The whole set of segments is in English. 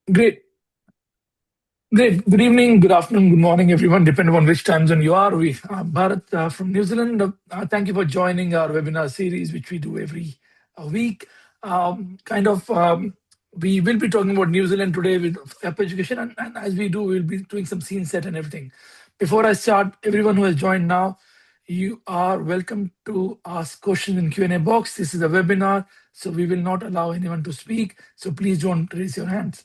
Great. Great. Good evening, good afternoon, good morning, everyone, depending on which time zone you are. We Bharat from New Zealand. Thank you for joining our webinar series, which we do every week. We will be talking about New Zealand today with up education, and as we do, we'll be doing some scene set and everything. Before I start, everyone who has joined now, you are welcome to ask questions in Q&A box. This is a webinar, so we will not allow anyone to speak. So please don't raise your hands.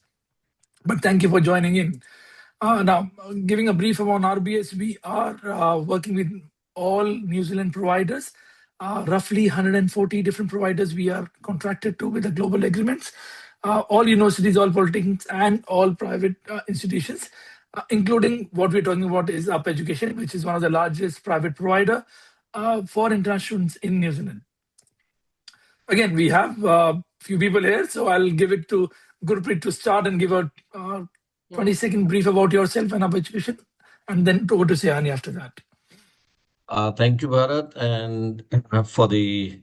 But thank you for joining in. Now, giving a brief about RBS, we are working with all New Zealand providers, roughly 140 different providers we are contracted to with the global agreements, all universities, all polytechnics, and all private institutions, including what we're talking about is Up Education, which is one of the largest private provider for international students in New Zealand. Again, we have a few people here, so I'll give it to Gurpreet to start and give a 20-second brief about yourself and Up Education, and then over to Sayani after that. Thank you, Bharat, and for the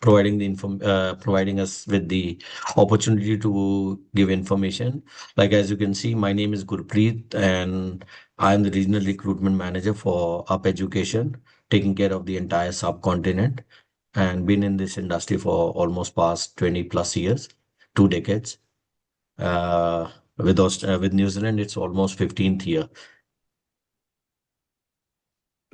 providing us with the opportunity to give information. Like as you can see, my name is Gurpreet, and I am the regional recruitment manager for Up Education, taking care of the entire subcontinent, and been in this industry for almost past 20 plus years, 2 decades. With New Zealand, it's almost 15th year.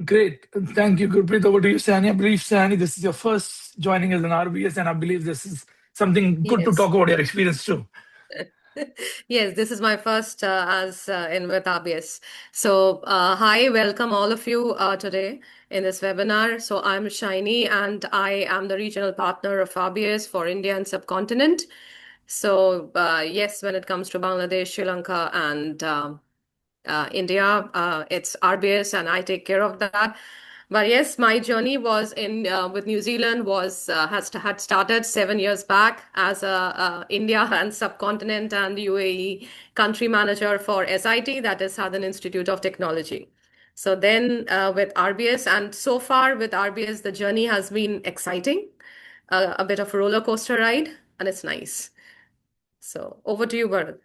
Great. Thank you, Gurpreet. Over to you, Sayani. I believe, Sayani, this is your first joining as an RBS, and I believe this is something good to talk about your experience too. Yes, this is my first with RBS. So, hi, welcome all of you today in this webinar. So, I'm Shaini, and I am the regional partner of RBS for India and subcontinent. So, yes, when it comes to Bangladesh, Sri Lanka, and India, it's RBS, and I take care of that. But yes, my journey was with New Zealand had started 7 years back as a India and subcontinent and UAE country manager for SIT, that is Southern Institute of Technology. So then with RBS, and so far with RBS, the journey has been exciting, a bit of a roller coaster ride, and it's nice. So over to you, Bharat.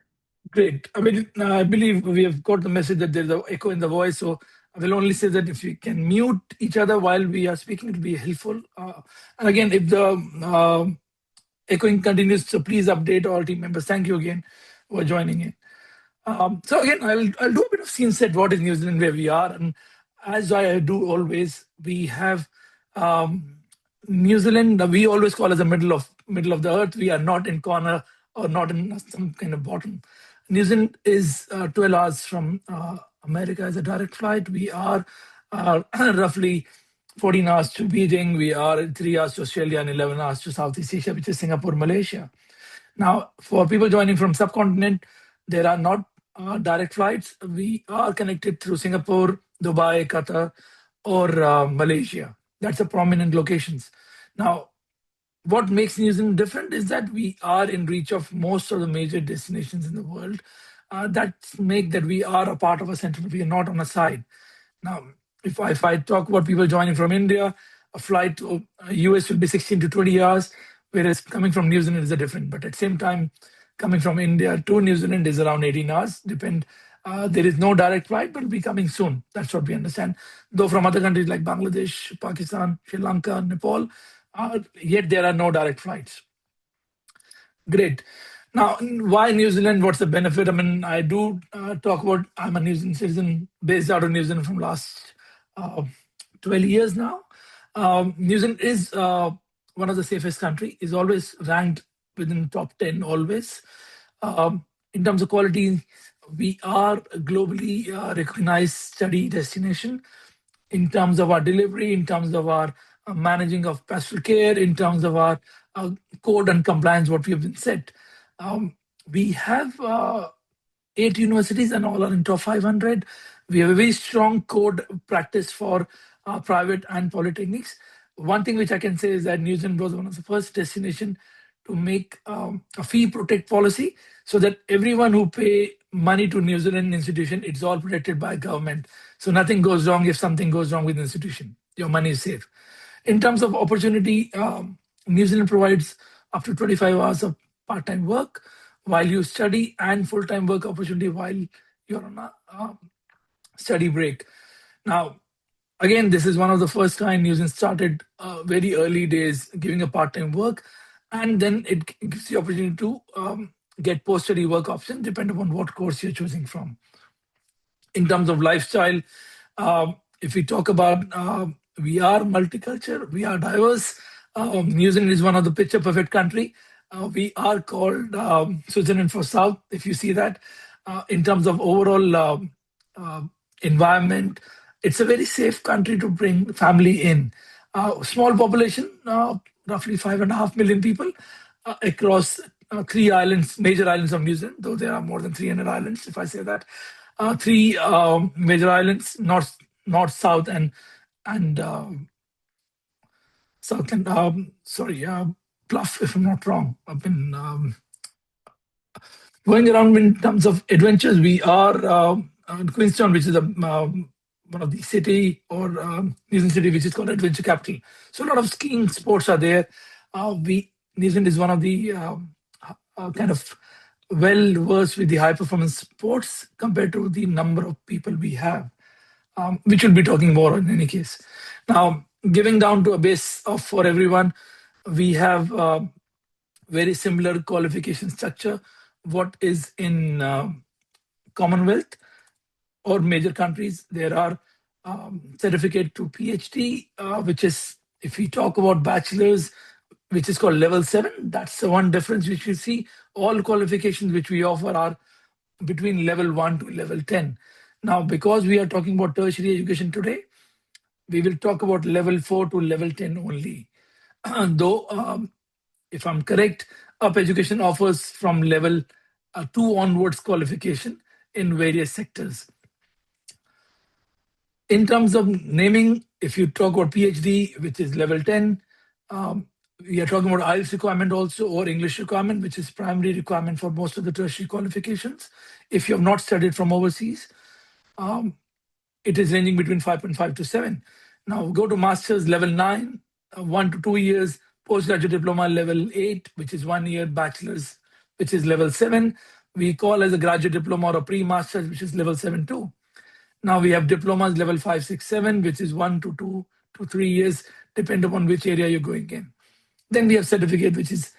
Great. I mean, I believe we have got the message that there's an echo in the voice. So I will only say that if we can mute each other while we are speaking, it will be helpful. And again, if the echoing continues, so please update all team members. Thank you again for joining in. So again, I'll do a bit of scene set. What is New Zealand, where we are, and as I do always, we have New Zealand. We always call as the middle of the earth. We are not in corner or not in some kind of bottom. New Zealand is 12 hours from America as a direct flight. We are roughly 14 hours to Beijing. We are 3 hours to Australia and 11 hours to Southeast Asia, which is Singapore, Malaysia. Now, for people joining from subcontinent, there are not direct flights. We are connected through Singapore, Dubai, Qatar, or Malaysia. That's the prominent locations. Now, what makes New Zealand different is that we are in reach of most of the major destinations in the world. That make that we are a part of a center. We are not on a side. Now, if I talk about people joining from India, a flight to US will be 16 to 20 hours, whereas coming from New Zealand is a different. But at the same time, coming from India to New Zealand is around 18 hours. There is no direct flight, but will be coming soon. That's what we understand. Though from other countries like Bangladesh, Pakistan, Sri Lanka, Nepal, yet there are no direct flights. Great. Now, why New Zealand? What's the benefit? I mean, I do talk about, I'm a New Zealand citizen based out of New Zealand from last 12 years now. New Zealand is one of the safest country, is always ranked within top 10 always. In terms of quality, we are a globally recognized study destination in terms of our delivery, in terms of our managing of pastoral care, in terms of our code and compliance, what we have been set. We have 8 universities and all are in top 500. We have a very strong code practice for private and polytechnics. One thing which I can say is that New Zealand was one of the first destination to make a fee protect policy so that everyone who pay money to New Zealand institution, it's all protected by government. So nothing goes wrong if something goes wrong with the institution. Your money is safe. In terms of opportunity, New Zealand provides up to 25 hours of part-time work. while you study and full-time work opportunity while you're on a study break. Now, again, this is one of the first time New Zealand started very early days giving a part-time work, and then it gives the opportunity to get post-study work option depending upon what course you're choosing from. In terms of lifestyle, if we talk about, we are multicultural, we are diverse. New Zealand is one of the picture perfect country. We are called Switzerland for South, if you see that. In terms of overall environment, it's a very safe country to bring family in. Small population, roughly 5.5 million people across 3 islands, major islands of New Zealand, though there are more than 300 islands, if I say that. Three major islands, north, south, and south and Bluff, if I'm not wrong. I've been going around in terms of adventures. We are in Queenstown, which is one of the city or New Zealand city, which is called Adventure Capital. So a lot of skiing sports are there. New Zealand is one of the kind of well versed with the high performance sports compared to the number of people we have, which we'll be talking more in any case. Now, giving down to a base of for everyone, we have very similar qualification structure. What is in Commonwealth or major countries, there are certificate to PhD, which is, if we talk about bachelor's, which is called level 7, that's the one difference which you see. All qualifications which we offer are between level 1 to level 10. Now, because we are talking about tertiary education today, we will talk about level 4 to level 10 only. Though, if I'm correct, UP Education offers from level 2 onwards qualification in various sectors. In terms of naming, if you talk about PhD, which is level 10, we are talking about IELTS requirement also, or English requirement, which is primary requirement for most of the tertiary qualifications. If you have not studied from overseas, it is ranging between 5.5 to 7. Now go to master's level 9, 1 to 2 years, postgraduate diploma level 8, which is 1 year, bachelor's, which is level 7. We call as a graduate diploma or a pre-master's, which is level 7 too. Now we have diplomas level 5, 6, 7, which is 1 to 2 to 3 years, depending upon which area you're going in. Then we have certificate, which is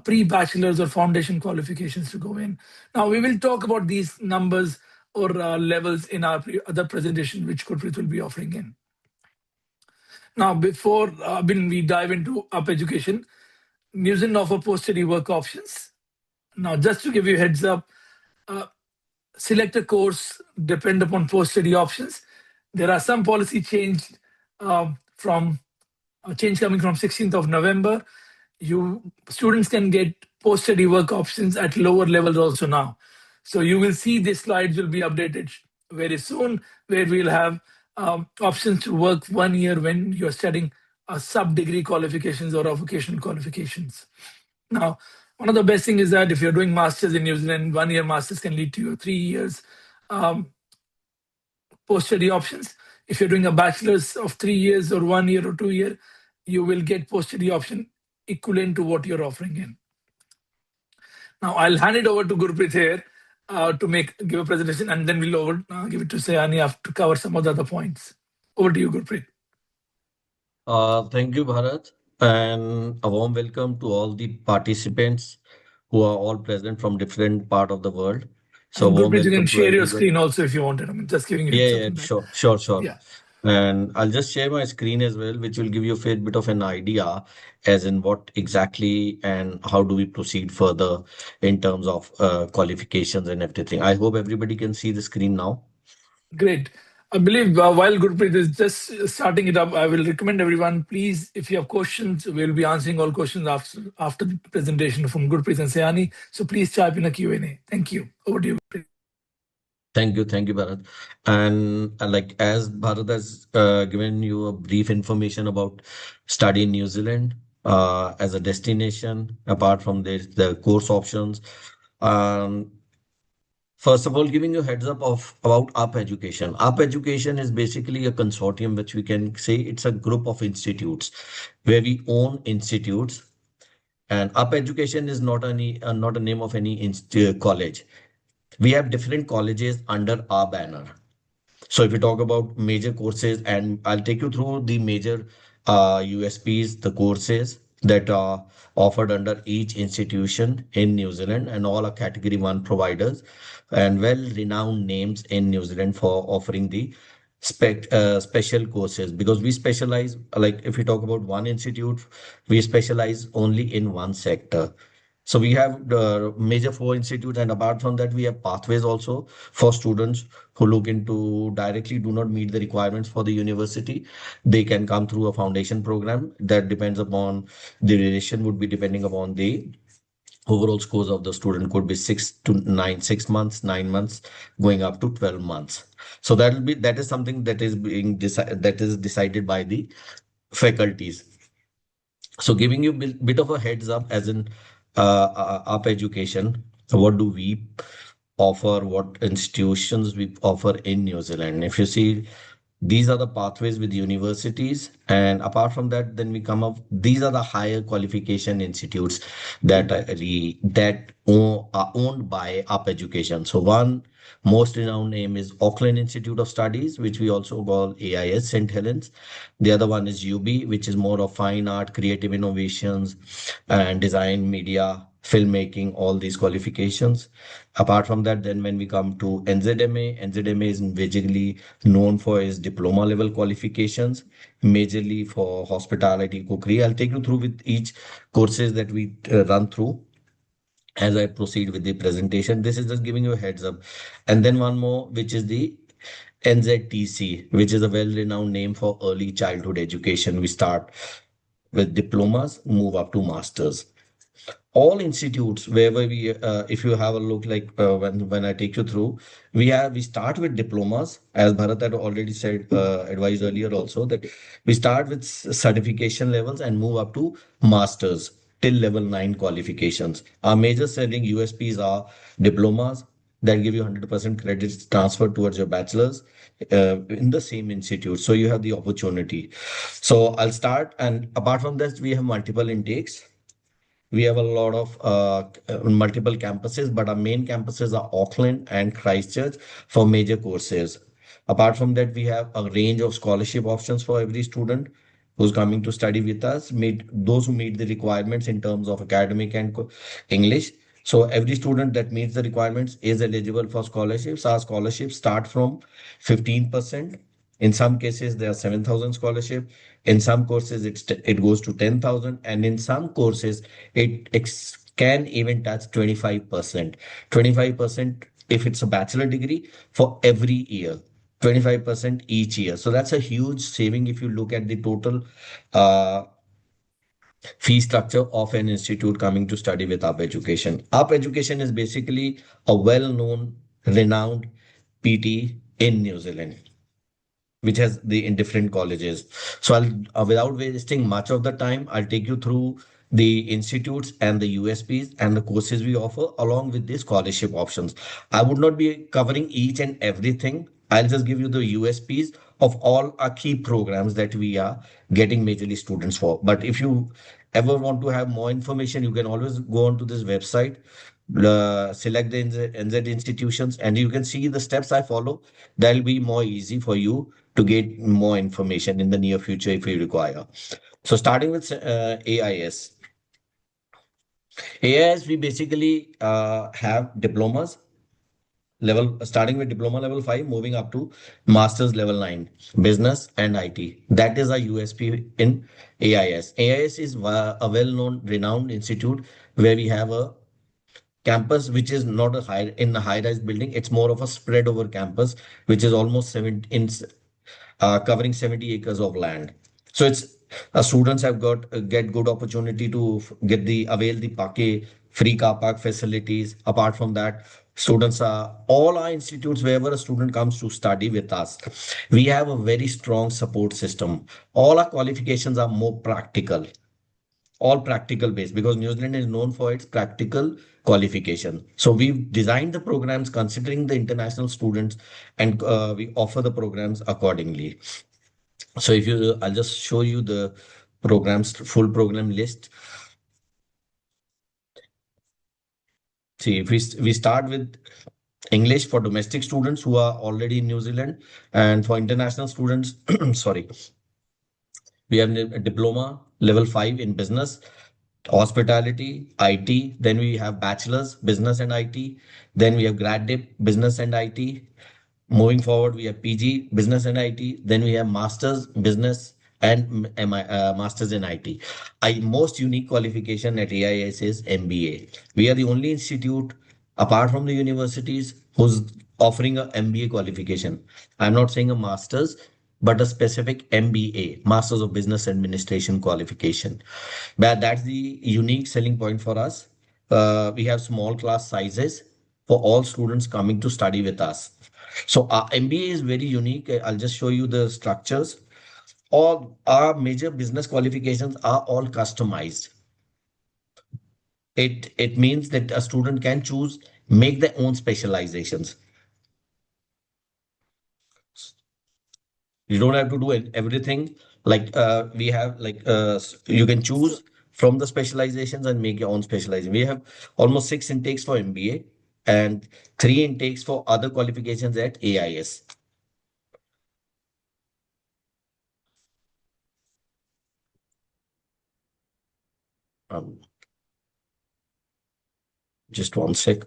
pre-bachelor's or foundation qualifications to go in. Now we will talk about these numbers or levels in our other presentation, which Gurpreet will be offering in. Now, before when we dive into UP Education, New Zealand offer post-study work options. Now, just to give you a heads up, select a course depend upon post-study options. There are some policy change coming from 16th of November. Students can get post-study work options at lower levels also now. So you will see these slides will be updated very soon, where we'll have options to work 1 year when you're studying sub-degree qualifications or vocational qualifications. Now, one of the best things is that if you're doing masters in New Zealand, 1 year masters can lead to your 3 years post-study options. If you're doing a bachelor's of 3 years or 1 year or 2 year, you will get post-study option equivalent to what you're offering in. Now, I'll hand it over to Gurpreet here to give a presentation, and then we'll give it to Sayani to cover some of the other points. Over to you, Gurpreet. Thank you, Bharat, and a warm welcome to all the participants who are all present from different part of the world. So, Gurpreet, you can share your screen also if you wanted. I mean, just giving you sure. Yeah. And I'll just share my screen as well, which will give you a fair bit of an idea as in what exactly and how do we proceed further in terms of qualifications and everything. I hope everybody can see the screen now. Great. I believe while Gurpreet is just starting it up, I will recommend everyone, please, if you have questions, we'll be answering all questions after the presentation from Gurpreet and Sayani. So please type in a Q&A. Thank you. Over to you, Gurpreet. Thank you, Bharat. And like as Bharat has given you a brief information about study in New Zealand as a destination, apart from the course options. First of all, giving you a heads up about UP Education. UP Education is basically a consortium, which we can say it's a group of institutes where we own institutes. And Up Education is not a name of any college. We have different colleges under our banner. So if we talk about major courses, and I'll take you through the major USPs, the courses that are offered under each institution in New Zealand, and all are category one providers and well-renowned names in New Zealand for offering the special courses, because we specialize, like if we talk about one institute, we specialize only in one sector. So we have the major four institutes, and apart from that, we have pathways also for students who look into directly do not meet the requirements for the university. They can come through a foundation program that depends upon the duration would be depending upon the overall scores of the student, could be 6 months, 9 months, going up to 12 months. So that is something that is being decided by the faculties. So giving you bit of a heads up, as in up education, what do we offer, what institutions we offer in New Zealand. If you see, these are the pathways with universities, and apart from that, then we come up. These are the higher qualification institutes that are owned by Up Education. So one most renowned name is Auckland Institute of Studies, which we also call AIS St. Helens. The other one is Yoobee, which is more of fine art, creative innovations, and design, media, filmmaking, all these qualifications. Apart from that, then when we come to NZMA, NZMA is basically known for its diploma level qualifications, majorly for hospitality, cookery. I'll take you through with each courses that we run through as I proceed with the presentation. This is just giving you a heads up. And then one more, which is the NZTC, which is a well-renowned name for early childhood education. We start with diplomas, move up to masters. All institutes wherever we if you have a look, like when I take you through, we start with diplomas, as Bharat had already said, advised earlier also, that we start with certification levels and move up to masters till level 9 qualifications. Our major selling USPs are diplomas that give you 100% credits transferred towards your bachelor's in the same institute, so you have the opportunity. So I'll start, and apart from this, we have multiple intakes. We have a lot of multiple campuses, but our main campuses are Auckland and Christchurch for major courses. Apart from that, we have a range of scholarship options for every student who's coming to study with us, meet those who meet the requirements in terms of academic and English. So every student that meets the requirements is eligible for scholarships. Our scholarships start from 15%. In some cases, there are 7,000 scholarship. In some courses, it goes to 10,000, and in some courses, can even touch 25%. 25% if it's a bachelor degree for every year. 25% each year. So that's a huge saving if you look at the total fee structure of an institute coming to study with Up Education. Up Education is basically a well-known, renowned PT in New Zealand, which has the in different colleges. So I'll, without wasting much of the time, I'll take you through the institutes and the USPs and the courses we offer, along with the scholarship options. I would not be covering each and everything. I'll just give you the USPs of all our key programs that we are getting majorly students for. But if you ever want to have more information, you can always go onto this website, select the NZ institutions, and you can see the steps I follow. That'll be more easy for you to get more information in the near future if you require. So starting with AIS. AIS, we basically have diplomas level, starting with diploma level 5, moving up to master's level 9, business and IT. That is a USP in AIS. AIS is a well-known, renowned institute where we have a campus which is not a high-rise building. It's more of a spread over campus, which is almost covering 70 acres of land. So it's students have get good opportunity to get the avail the free car park facilities. Apart from that, students are all our institutes, wherever a student comes to study with us, we have a very strong support system. All our qualifications are more practical, all practical based, because New Zealand is known for its practical qualification. So we've designed the programs considering the international students, and we offer the programs accordingly. So I'll just show you the programs, full program list. See, if we start with English for domestic students who are already in New Zealand, and for international students, sorry, we have a diploma level 5 in business, hospitality, IT. Then we have bachelor's business and IT. Then we have grad dip business and IT. Moving forward, we have PG business and IT. Then we have master's business and master's in IT. Most unique qualification at AIS is MBA. We are the only institute apart from the universities who's offering a MBA qualification. I'm not saying a master's, but a specific MBA, Masters of Business Administration qualification. But that's the unique selling point for us. We have small class sizes for all students coming to study with us. So our MBA is very unique. I'll just show you the structures. All our major business qualifications are all customized. It means that a student can choose, make their own specializations. You don't have to do everything like we have like you can choose from the specializations and make your own specialization. We have almost 6 intakes for MBA and 3 intakes for other qualifications at AIS. Just one sec.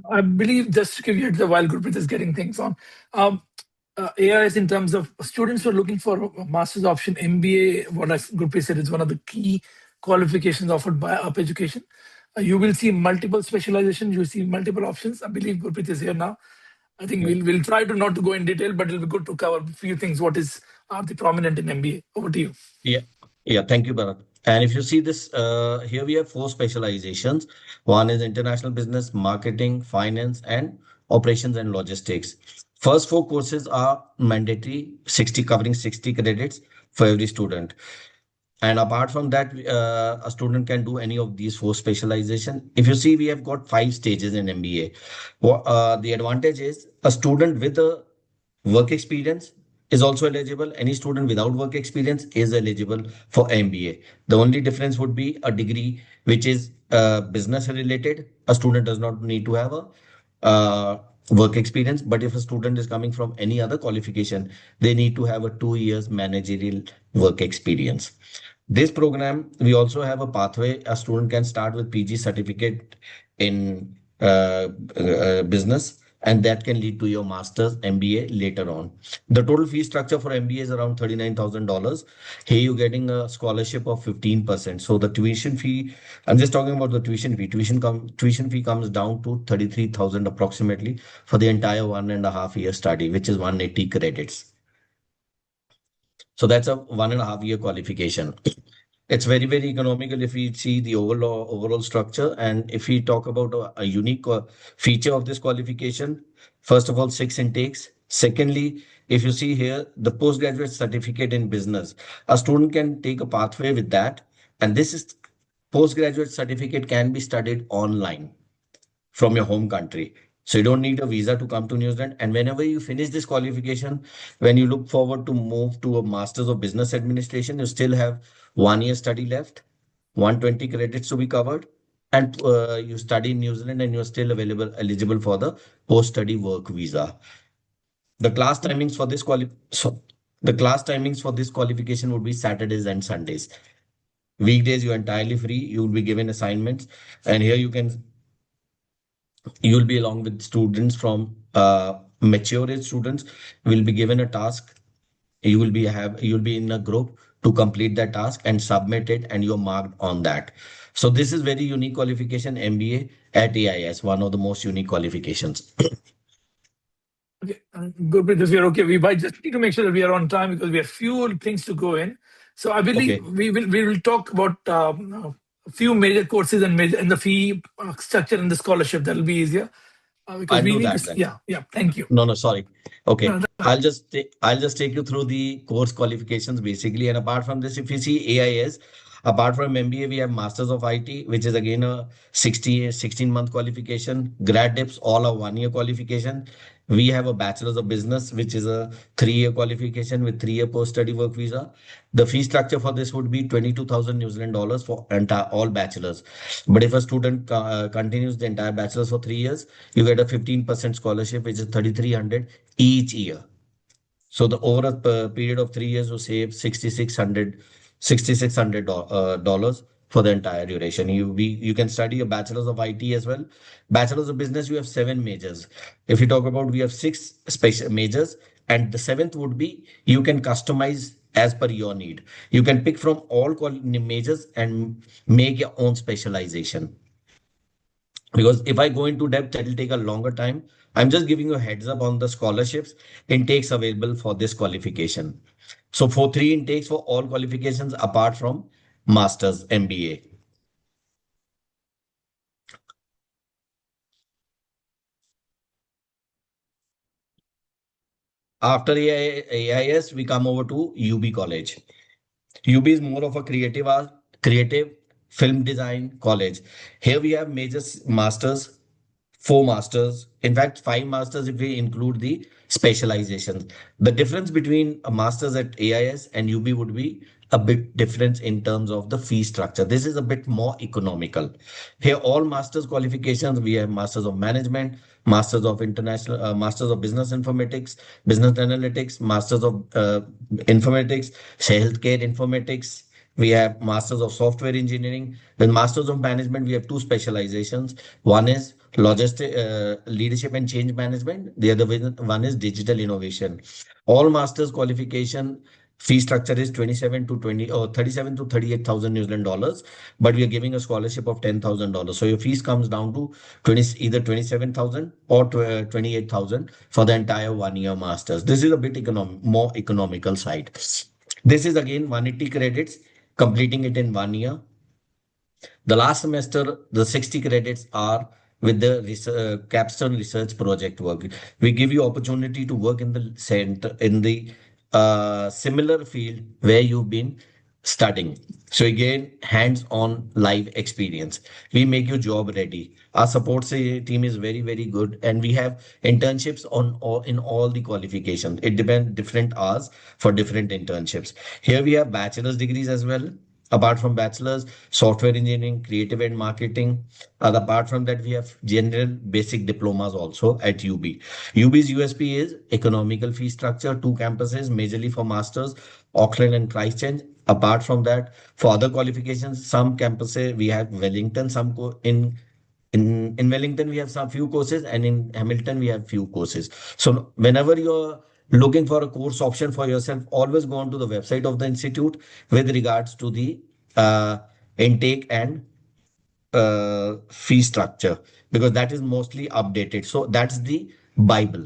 I believe, just to give you the while Gurpreet is getting things on, AIS in terms of students who are looking for a master's option, MBA, what Gurpreet said is one of the key qualifications offered by UP Education. You will see multiple specializations, you see multiple options. I believe Gurpreet is here now. I think we'll try to not to go in detail, but it'll be good to cover a few things. What are the prominent in MBA? Over to you. Yeah. Thank you, Bharat. And if you see this, here we have 4 specializations. One is international business, marketing, finance, and operations and logistics. First 4 courses are mandatory, covering 60 credits for every student. And apart from that, a student can do any of these 4 specializations. If you see, we have got 5 stages in MBA. The advantage is a student with a work experience is also eligible. Any student without work experience is eligible for MBA. The only difference would be a degree which is business related. A student does not need to have a work experience, but if a student is coming from any other qualification, they need to have a 2 years managerial work experience. This program, we also have a pathway. A student can start with PG certificate in business, and that can lead to your master's MBA later on. The total fee structure for MBA is around $39,000. Here you're getting a scholarship of 15%. So the tuition fee, I'm just talking about the tuition fee. Tuition fee comes down to 33,000 approximately for the entire 1.5 year study, which is 180 credits. So that's a 1.5 year qualification. It's very, very economical if we see the overall structure. And if we talk about a unique feature of this qualification, first of all, 6 intakes. Secondly, if you see here, the postgraduate certificate in business, a student can take a pathway with that. And this is postgraduate certificate can be studied online from your home country. So you don't need a visa to come to New Zealand. And whenever you finish this qualification, when you look forward to move to a Masters of Business Administration, you still have 1 year study left, 120 credits to be covered. And you study in New Zealand and you're still eligible for the post-study work visa. The class timings for this qualification would be Saturdays and Sundays. Weekdays, you're entirely free. You will be given assignments. And here you'll be along with students from mature age students will be given a task. You'll be in a group to complete that task and submit it, and you're marked on that. So this is very unique qualification, MBA at AIS, one of the most unique qualifications. Okay, good with this. We are okay. We might just need to make sure that we are on time because we have few things to go in. So I believe we will talk about a few major courses and the fee structure and the scholarship. That'll be easier because we need to. Yeah. Thank you. No, sorry. Okay, I'll just take you through the course qualifications basically. And apart from this, if you see AIS, Apart from MBA, we have Masters of IT, which is again a 16-month qualification. Grad Dips, all are 1 year qualification. We have a Bachelor's of Business, which is a 3 year qualification with 3 year post-study work visa. The fee structure for this would be 22,000 New Zealand dollars for entire all bachelors. But if a student continues the entire bachelor's for 3 years, you get a 15% scholarship, which is 3,300 each year. So the over a period of 3 years, you save $6,600 dollars for the entire duration. You can study a bachelor's of IT as well. Bachelor's of business, you have 7 majors. If you talk about, we have 6 special majors, and the seventh would be you can customize as per your need. You can pick from all majors and make your own specialization. Because if I go into depth, it will take a longer time. I'm just giving you a heads up on the scholarships intakes available for this qualification. So for 3 intakes for all qualifications apart from Masters MBA. After AIS, we come over to Yoobee College. Yoobee is more of a creative art, creative film design college. Here we have major masters, 4 masters, in fact, 5 masters if we include the specializations. The difference between a master's at AIS and UB would be a bit difference in terms of the fee structure. This is a bit more economical. Here, all master's qualifications, we have masters of management, masters of international, masters of business informatics, business analytics, masters of informatics, healthcare informatics. We have masters of software engineering. With masters of management, we have 2 specializations. One is logistic leadership and change management. The other one is digital innovation. All masters qualification fee structure is 27 to 20 or 37 to 38,000 New Zealand dollars, but we are giving a scholarship of $10,000. So your fees comes down to either 27,000 or 28,000 for the entire 1 year masters. This is a bit more economical side. This is again 180 credits, completing it in 1 year. The last semester, the 60 credits are with the capstone research project work. We give you opportunity to work in the center, in the similar field where you've been studying. So again, hands-on live experience. We make you job ready. Our support team is very, very good, and we have internships in all the qualifications. It depends different hours for different internships. Here we have bachelor's degrees as well. Apart from bachelor's, software engineering, creative and marketing. And apart from that, we have general basic diplomas also at UB. UB's USP is economical fee structure, 2 campuses, majorly for masters, Auckland and Christchurch. Apart from that, for other qualifications, some campuses we have Wellington, in Wellington we have some few courses, and in Hamilton we have few courses. So whenever you're looking for a course option for yourself, always go on to the website of the institute with regards to the intake and fee structure, because that is mostly updated. So that's the Bible.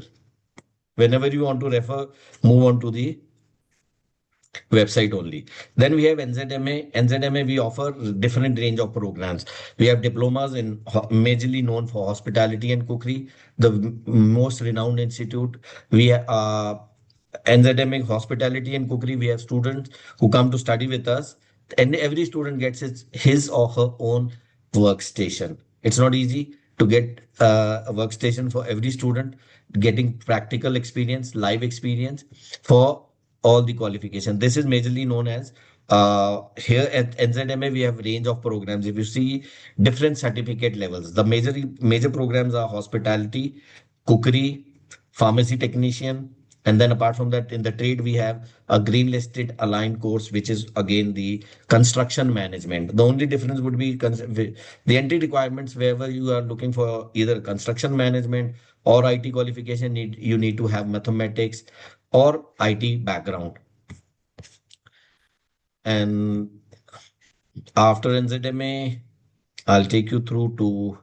Whenever you want to refer, move on to the website only. Then we have NZMA. NZMA, we offer different range of programs. We have diplomas in majorly known for hospitality and cookery, the most renowned institute. We have NZMA hospitality and cookery. We have students who come to study with us, and every student gets his or her own workstation. It's not easy to get a workstation for every student, getting practical experience, live experience for all the qualification. This is majorly known as here at NZMA, we have range of programs. If you see different certificate levels, the major programs are hospitality, cookery, pharmacy technician, and then apart from that, in the trade, we have a green listed aligned course, which is again the construction management. The only difference would be the entry requirements. Wherever you are looking for either construction management or IT qualification, you need to have mathematics or IT background. And after NZMA, I'll take you through to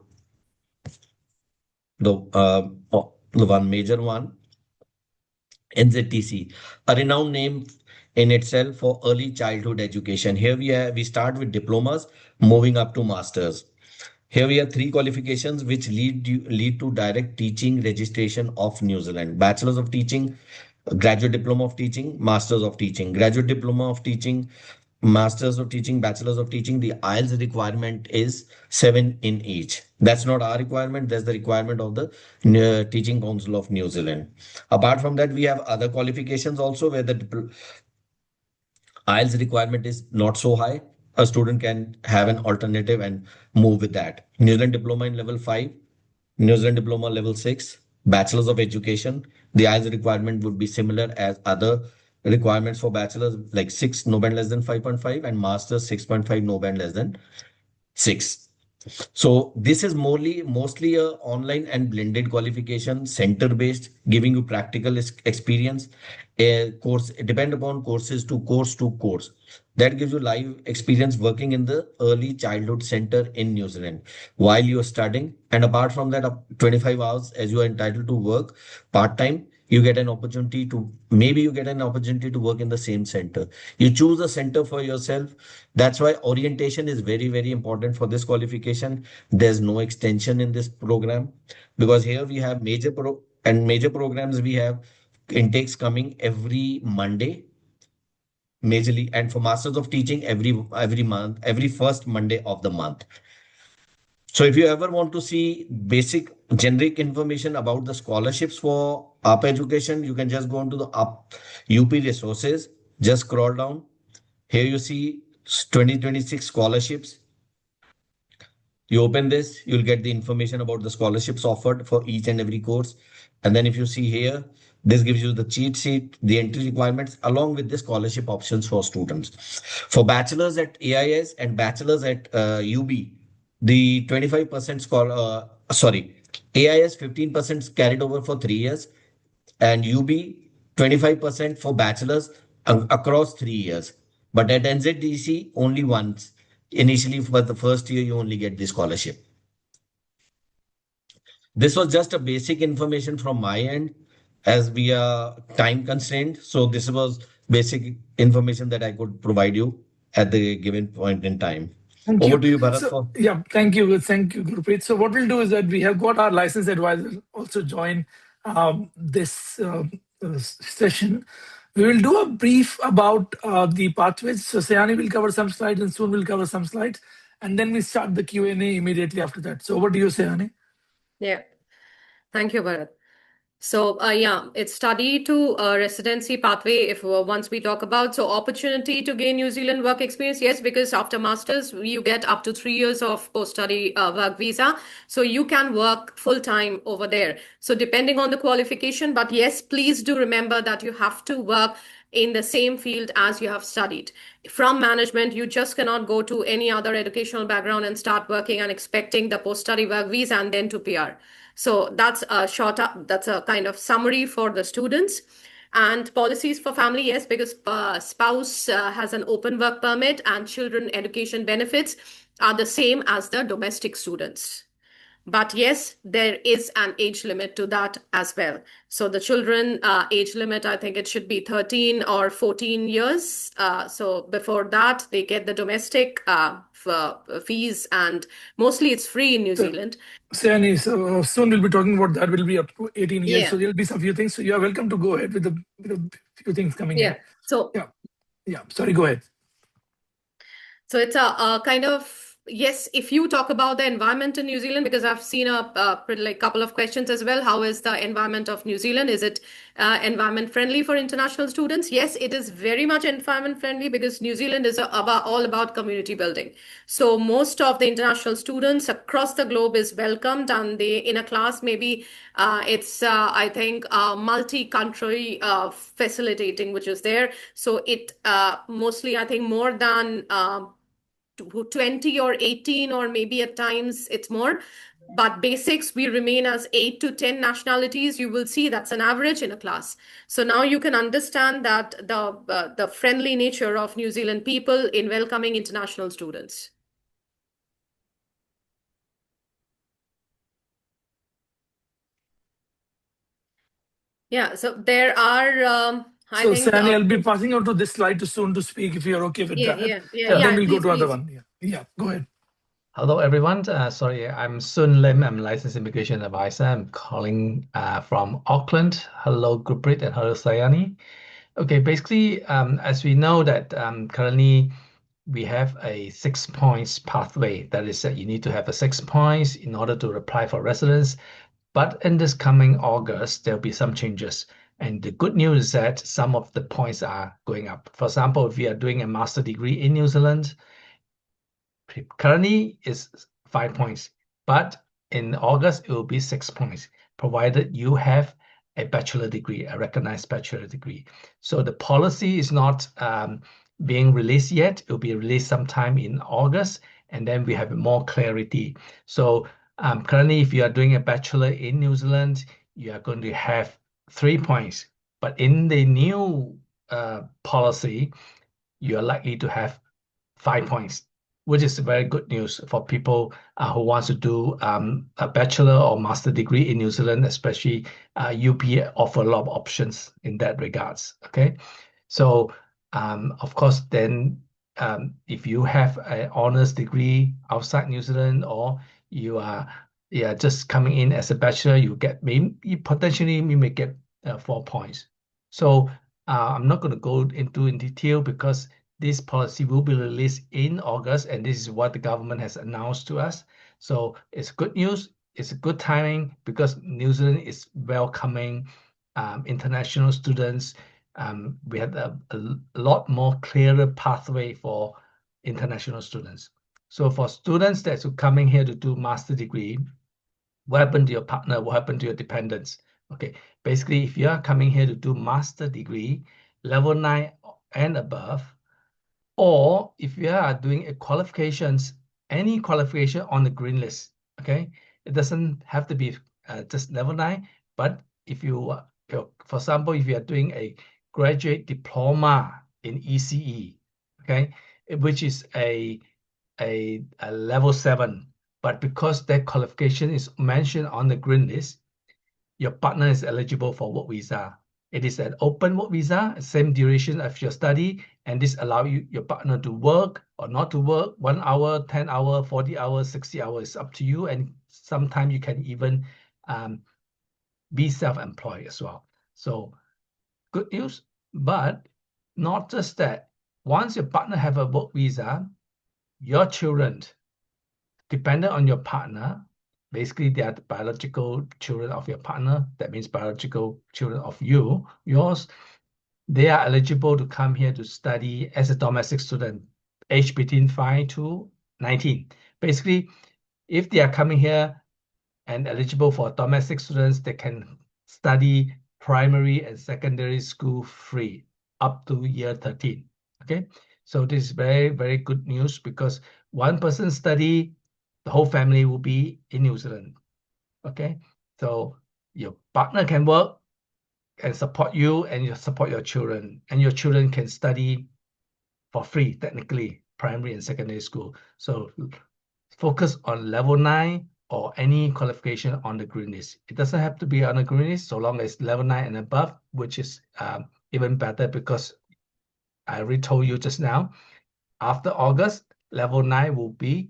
the one major one, NZTC, a renowned name in itself for early childhood education. Here we start with diplomas, moving up to masters. Here we have 3 qualifications which lead to direct teaching registration of New Zealand: Bachelor's of Teaching, Graduate Diploma of Teaching, Masters of Teaching. Graduate Diploma of Teaching Masters of Teaching, Bachelors of Teaching, the IELTS requirement is 7 in each. That's not our requirement. That's the requirement of the Teaching Council of New Zealand. Apart from that, we have other qualifications also where the IELTS requirement is not so high. A student can have an alternative and move with that. New Zealand Diploma in level 5, New Zealand Diploma level 6, Bachelors of Education. The IELTS requirement would be similar as other requirements for bachelors, like 6 no band less than 5.5 and masters 6.5 no band less than 6. So this is mostly a online and blended qualification, center based, giving you practical experience. A course depend upon courses to course. That gives you live experience working in the early childhood center in New Zealand while you are studying. And apart from that, up 25 hours as you are entitled to work part time, you get an opportunity to work in the same center. You choose a center for yourself. That's why orientation is very, very important for this qualification. There's no extension in this program because here we have major programs. We have intakes coming every Monday, majorly, and for Masters of Teaching every month, every first Monday of the month. So if you ever want to see basic generic information about the scholarships for UP education, you can just go into the UP resources, just scroll down. Here you see 2026 scholarships. You open this, you'll get the information about the scholarships offered for each and every course. And then if you see here, this gives you the cheat sheet, the entry requirements, along with the scholarship options for students. For bachelors at AIS and bachelors at Yoobee, the 25% AIS 15% carried over for 3 years and Yoobee 25% for bachelors across 3 years. But at NZTC, only once. Initially, for the first year, you only get the scholarship. This was just a basic information from my end as we are time constrained. So this was basic information that I could provide you at the given point in time. Thank Over you. to you, Bharat. So, yeah, thank you, Gurpreet. So what we'll do is that we have got our license advisor also join this session. We will do a brief about the pathways. So Sayani will cover some slides and soon will cover some slides. And then we start the Q&A immediately after that. So over to you, Sayani. Yeah. Thank you, Bharat. So yeah, it's study to residency pathway if once we talk about. So opportunity to gain New Zealand work experience. Yes, because after masters, you get up to 3 years of post-study work visa. So you can work full-time over there. So depending on the qualification, but yes, please do remember that you have to work in the same field as you have studied. From management, you just cannot go to any other educational background and start working and expecting the post-study work visa and then to PR. So that's a kind of summary for the students. And policies for family, yes, because spouse has an open work permit and children education benefits are the same as the domestic students. But yes, there is an age limit to that as well. So the children age limit, I think it should be 13 or 14 years. So before that, they get the domestic fees, and mostly it's free in New Zealand. Sayani, so soon we'll be talking about that. Will be up to 18 years. Yeah. So there'll be some few things. So you are welcome to go ahead with a few things coming in. So yeah. Sorry, go ahead. So it's a kind of, yes, if you talk about the environment in New Zealand, because I've seen a couple of questions as well. How is the environment of New Zealand? Is it environment friendly for international students? Yes, it is very much environment friendly because New Zealand is all about community building. So most of the international students across the globe is welcomed, and they in a class maybe it's I think multi-country facilitating which is there. So it mostly I think more than 20 or 18 or maybe at times it's more, but basics we remain as 8 to 10 nationalities. You will see that's an average in a class. So now you can understand that the friendly nature of New Zealand people in welcoming international students. Yeah, so there are I think Sani, I'll be passing on to this slide to soon to speak if you're okay with that. Then we'll go to other one. Yeah, go ahead. Hello, everyone. Sorry, I'm Sun Lim. I'm licensed immigration advisor. I'm calling from Auckland. Hello, Gurpreet, and hello, Sayani. Okay, basically, as we know that currently we have a 6 points pathway. That is that you need to have a 6 points in order to apply for residence. But in this coming August, there'll be some changes. And the good news is that some of the points are going up. For example, if you are doing a master degree in New Zealand, currently is 5 points, but in August, it will be 6 points, provided you have a bachelor degree, a recognized bachelor degree. So the policy is not being released yet. It will be released sometime in August, and then we have more clarity. So currently, if you are doing a bachelor in New Zealand, you are going to have 3 points. But in the new policy, you are likely to have 5 points, which is very good news for people who wants to do a bachelor or master degree in New Zealand, especially Yoobee offer a lot of options in that regards. Okay, so of course, then if you have an honors degree outside New Zealand, or you are just coming in as a bachelor, you get potentially you may get 4 points. So I'm not going to go into in detail because this policy will be released in August, and this is what the government has announced to us. So it's good news. It's a good timing because New Zealand is welcoming international students. We had a lot more clearer pathway for international students. So for students that's coming here to do master degree, what happened to your partner? What happened to your dependents? Okay, basically, if you are coming here to do master degree, level 9 and above, or if you are doing a qualifications, any qualification on the green list, okay? It doesn't have to be just level 9, but if you, for example, if you are doing a graduate diploma in ECE, okay, which is a level 7, but because that qualification is mentioned on the green list, your partner is eligible for work visa. It is an open work visa, same duration of your study, and this allows your partner to work or not to work 1 hour, 10 hours, 40 hours, 60 hours, up to you. And sometimes you can even be self-employed as well. So good news, but not just that. Once your partner have a work visa, your children, dependent on your partner, basically they are the biological children of your partner. That means biological children of yours. They are eligible to come here to study as a domestic student, aged between 5 to 19. Basically, if they are coming here and eligible for domestic students, they can study primary and secondary school free up to year 13. Okay, so this is very, very good news because one person study, the whole family will be in New Zealand. Okay, so your partner can work and support you, and you support your children, and your children can study for free, technically, primary and secondary school. So focus on level 9 or any qualification on the green list. It doesn't have to be on the green list so long as level 9 and above, which is even better because I already told you just now, after August, level 9 will be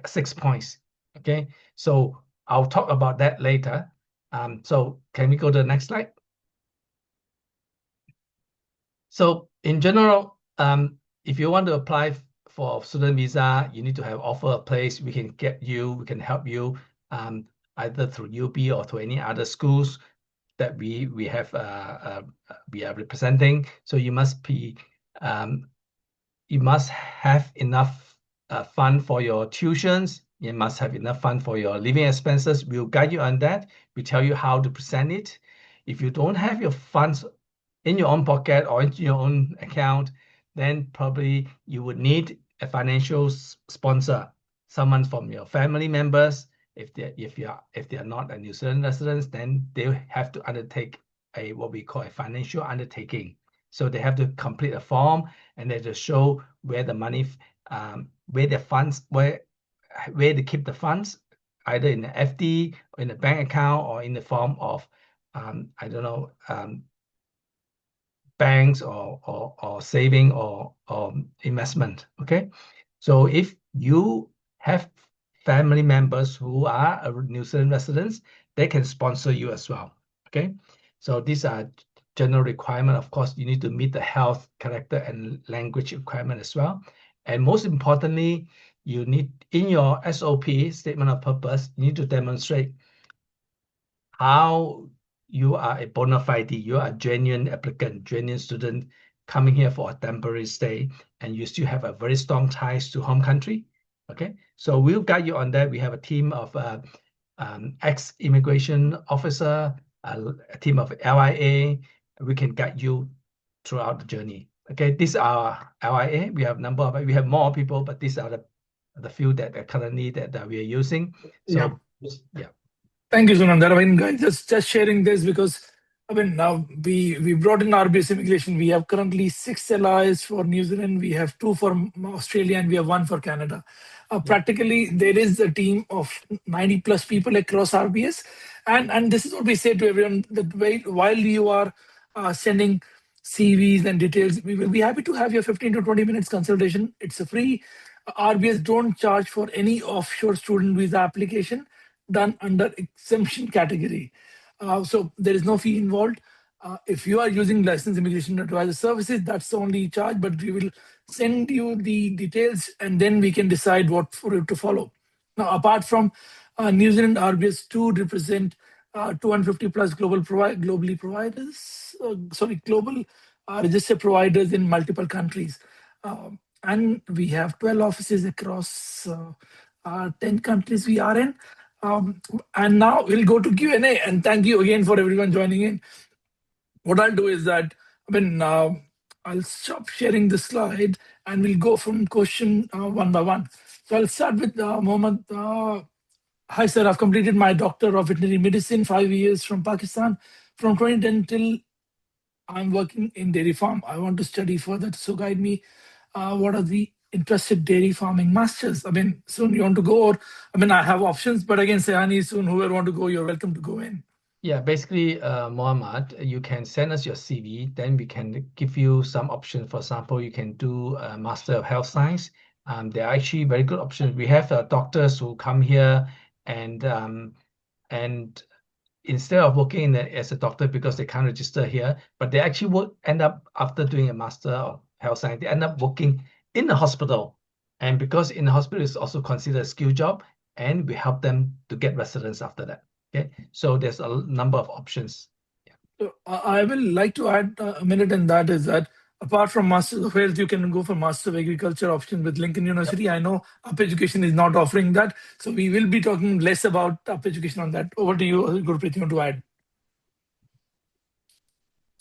6 points. Okay, so I'll talk about that later. So can we go to the next slide? So in general, if you want to apply for student visa, you need to have offer a place. We can help you either through Yoobee or through any other schools that we are representing. So you must have enough fund for your tuitions. You must have enough fund for your living expenses. We'll guide you on that. We tell you how to present it. If you don't have your funds in your own pocket or in your own account, then probably you would need a financial sponsor, someone from your family members. If they are not a New Zealand residents, then they have to undertake what we call a financial undertaking. So they have to complete a form and they just show where the money, where the funds, where they keep the funds, either in the FD or in the bank account or in the form of I don't know, banks or saving or investment. Okay, so if you have family members who are New Zealand residents, they can sponsor you as well. Okay, so these are general requirement. Of course, you need to meet the health, character, and language requirement as well. And most importantly, you need, in your SOP, statement of purpose, you need to demonstrate how you are a bona fide, you are a genuine applicant, genuine student coming here for a temporary stay, and you still have a very strong ties to home country. Okay, so we'll guide you on that. We have a team of ex-immigration officer, a team of LIA. We can guide you throughout the journey. Okay, these are LIA. We have we have more people, but these are the few that are currently that we are using. So yeah. Thank you, Sunandar. I mean, guys, just sharing this because I mean now we brought in RBS Immigration. We have currently 6 LIs for New Zealand. We have 2 for Australia, and we have 1 for Canada. Practically, there is a team of 90 plus people across RBS, and this is what we say to everyone that while you are sending CVs and details, we will be happy to have your 15 to 20 minutes consultation. It's a free. RBS don't charge for any offshore student visa application done under exemption category. So there is no fee involved. If you are using licensed immigration advisor services, that's the only charge, but we will send you the details and then we can decide what for you to follow. Now, apart from New Zealand, RBS 2 represent 250 plus global registered providers in multiple countries. And we have 12 offices across 10 countries we are in. And now we'll go to Q&A, and thank you again for everyone joining in. What I'll do is that I'll stop sharing the slide and we'll go from question one by one. So I'll start with Mohammed. Hi, sir. I've completed my Doctor of Veterinary Medicine, 5 years from Pakistan. From 2010 till I'm working in dairy farm. I want to study further, so guide me. What are the interested dairy farming masters? I mean, soon you want to go, or I mean, I have options, but again, Sayani, soon whoever want to go, you're welcome to go in. Yeah, basically, Mohammed, you can send us your CV, then we can give you some options. For example, you can do a Master of Health Science. There are actually very good options. We have doctors who come here and instead of working as a doctor because they can't register here, but they actually end up after doing a Master of Health Science, they end up working in the hospital. And because in the hospital is also considered a skill job, and we help them to get residence after that. Okay, so there's a number of options. Yeah. So I will like to add a minute, and that is that apart from Master of Health, you can go for Master of Agriculture option with Lincoln University. Yep. I know Up Education is not offering that, so we will be talking less about Up Education on that. Over to you, Gurpreet, you want to add?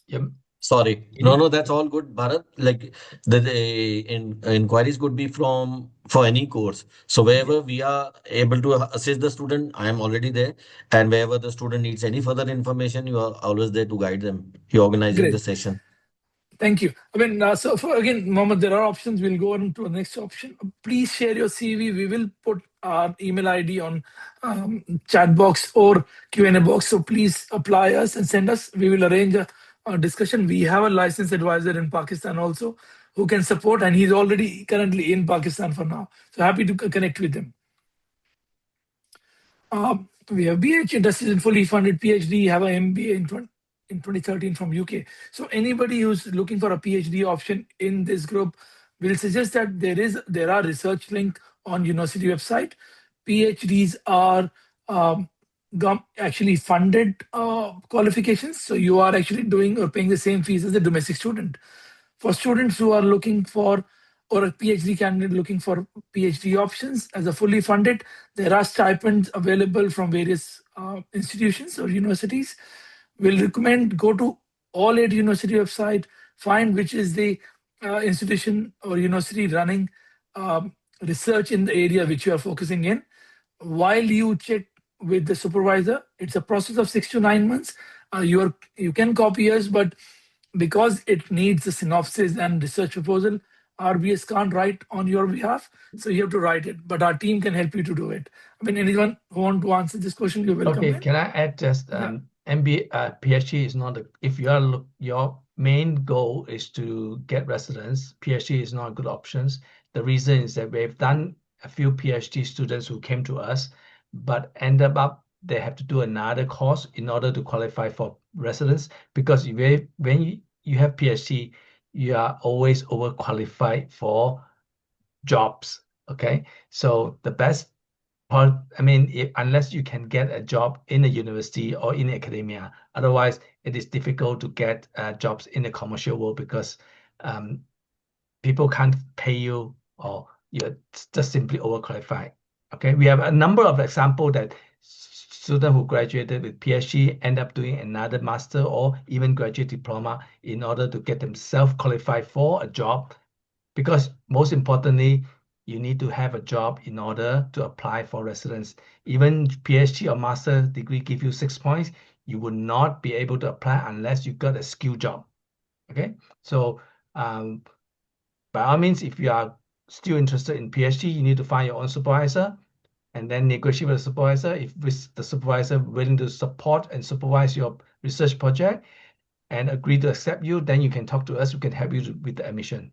Yep. Sorry. No, that's all good, Bharat. Like the inquiries could be for any course. So wherever we are able to assist the student, I am already there. And wherever the student needs any further information, you are always there to guide them. You're organizing the session. Thank you. I mean, so for again, Mohammed, there are options. We'll go on to the next option. Please share your CV. We will put our email ID on chat box or Q&A box. So please apply us and send us. We will arrange a discussion. We have a licensed advisor in Pakistan also who can support, and he's already currently in Pakistan for now. So happy to connect with him. We have BH, interested in fully funded PhD, have an MBA in 2013 from UK. So anybody who's looking for a PhD option in this group, will suggest that there are research link on university website. PhDs are actually funded qualifications. So you are actually doing or paying the same fees as a domestic student. For students who are looking for, or a PhD candidate looking for PhD options as a fully funded, there are stipends available from various institutions or universities. We'll recommend go to all 8 university website, find which is the institution or university running research in the area which you are focusing in. While you check with the supervisor, it's a process of 6 to 9 months. You can copy us, but because it needs a synopsis and research proposal, RBS can't write on your behalf, so you have to write it. But our team can help you to do it. I mean, anyone who want to answer this question, you're welcome. Okay, can I add just MBA, PhD is not if you are your main goal is to get residence. PhD is not a good option. The reason is that we've done a few PhD students who came to us, but ended up they have to do another course in order to qualify for residence, because when you have PhD, you are always overqualified for jobs. Okay, so the best part, I mean, unless you can get a job in a university or in academia, otherwise it is difficult to get jobs in the commercial world because people can't pay you or you're just simply overqualified. Okay, we have a number of examples that students who graduated with PhD end up doing another master or even graduate diploma in order to get themselves qualified for a job. Because most importantly, you need to have a job in order to apply for residence. Even PhD or master degree give you 6 points, you will not be able to apply unless you got a skill job. Okay, so by all means, if you are still interested in PhD, you need to find your own supervisor and then negotiate with the supervisor. If the supervisor willing to support and supervise your research project and agree to accept you, then you can talk to us. We can help you with the admission.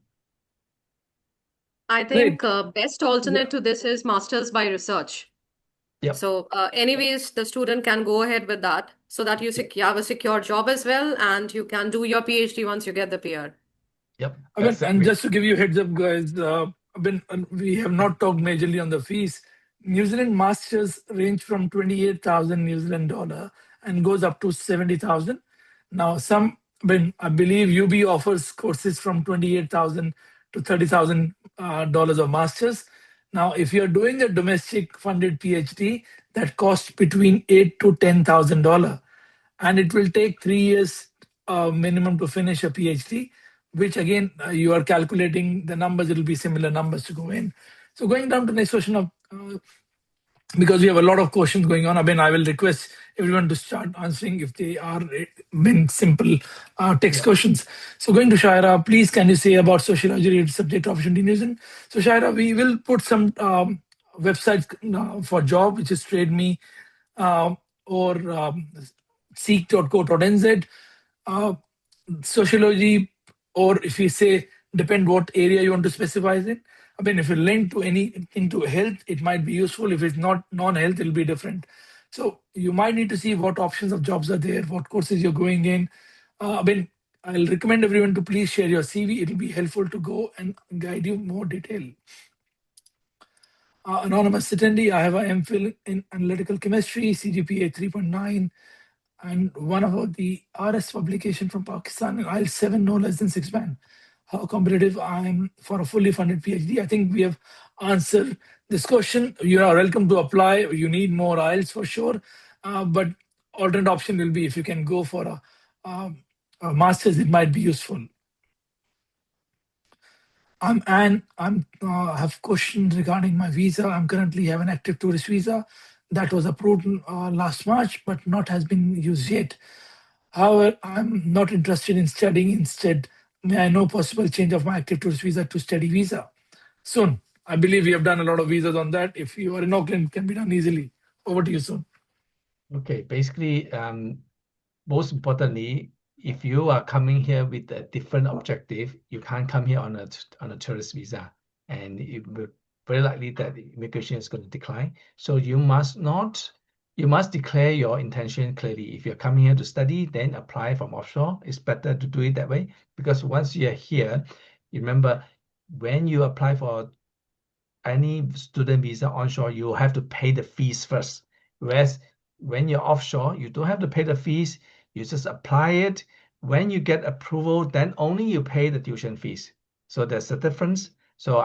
I think best alternate to this is masters by research. Yep. So anyways, the student can go ahead with that so that you have a secure job as well, and you can do your PhD once you get the PR. Yep. I mean, and just to give you a heads up, guys, we have not talked majorly on the fees. New Zealand masters range from 28,000 New Zealand dollar and goes up to 70,000. Now, I believe Yoobee offers courses from 28,000 to $30,000 of masters. Now, if you're doing a domestic funded PhD, that costs between $8,000 to $10,000, and it will take 3 years minimum to finish a PhD, which again, you are calculating the numbers, it'll be similar numbers to go in. So going down to the next question of, because we have a lot of questions going on, I will request everyone to start answering if they are simple text questions. So going to Shaira, please can you say about sociology related subject opportunity in New Zealand? So Shaira, we will put some websites for job, which is TradeMe or seek.co.nz. Sociology, or if you say, depend what area you want to specify in. If you link to anything to health, it might be useful. If it's not non-health, it'll be different. So you might need to see what options of jobs are there, what courses you're going in. I'll recommend everyone to please share your CV. It'll be helpful to go and guide you more detail. Anonymous attendee, I have an MPhil in analytical chemistry, CGPA 3.9, and one about the RS publication from Pakistan, and IELTS 7, no less than 6 band. How competitive I am for a fully funded PhD? I think we have answered this question. You are welcome to apply. You need more IELTS for sure, but alternate option will be if you can go for a master's, it might be useful. I have questions regarding my visa. I'm currently have an active tourist visa that was approved last March, but not has been used yet. However, I'm not interested in studying. Instead, may I know possible change of my active tourist visa to study visa soon? I believe we have done a lot of visas on that. If you are in Auckland, it can be done easily. Over to you, Soon. Okay, basically, most importantly, if you are coming here with a different objective, you can't come here on a tourist visa, and it will very likely that the immigration is going to decline. So you must declare your intention clearly. If you're coming here to study, then apply from offshore. It's better to do it that way, because once you're here, you remember when you apply for any student visa onshore, you have to pay the fees first. Whereas when you're offshore, you don't have to pay the fees. You just apply it. When you get approval, then only you pay the tuition fees. So there's a difference. So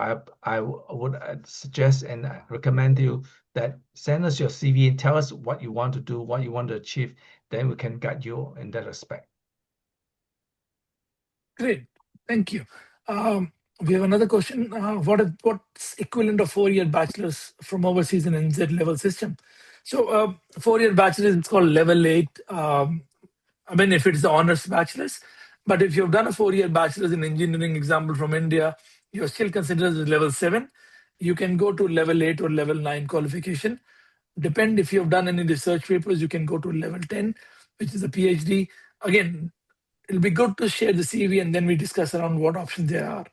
I would suggest and recommend you that send us your CV and tell us what you want to do, what you want to achieve. Then we can guide you in that respect. Great, thank you. We have another question. What's equivalent of 4-year bachelor's from overseas in NZ level system? So 4-year bachelor's is called level 8. If it's the honors bachelor's, but if you've done a 4-year bachelor's in engineering, example from India, you're still considered as level 7. You can go to level 8 or level 9 qualification. Depend if you've done any research papers, you can go to level 10, which is a PhD. Again, it'll be good to share the CV and then we discuss around what options there are.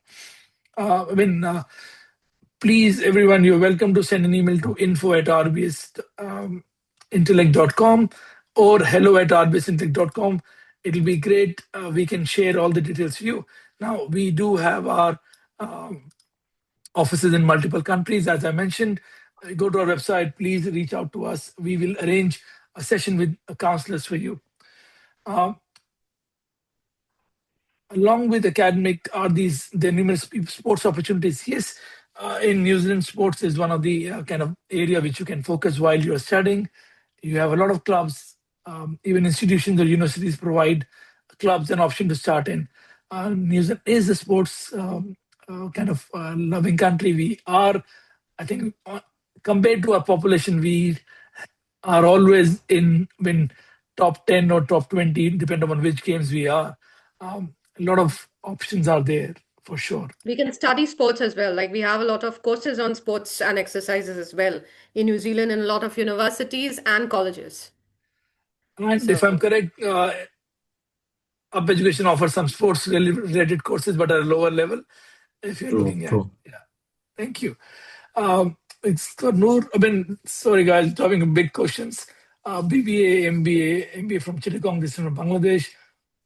Please, everyone, you're welcome to send an email to info@rbsintellect.com or hello@rbsintellect.com. It'll be great. We can share all the details for you. Now, we do have our offices in multiple countries. As I mentioned, go to our website, please reach out to us. We will arrange a session with counselors for you. Along with academic, are the numerous sports opportunities? Yes, in New Zealand, sports is one of the kind of area which you can focus while you're studying. You have a lot of clubs, even institutions or universities provide clubs an option to start in. New Zealand is a sports kind of loving country. We are, I think, compared to our population, we are always in top 10 or top 20, depending on which games we are. A lot of options are there for sure. We can study sports as well. Like we have a lot of courses on sports and exercises as well in New Zealand in a lot of universities and colleges. And if I'm correct, up education offers some sports related courses, but at a lower level. If you're looking at, yeah. Thank you. It's got Noor. I mean, sorry guys, having big questions. BBA, MBA from Chittagong, this is from Bangladesh.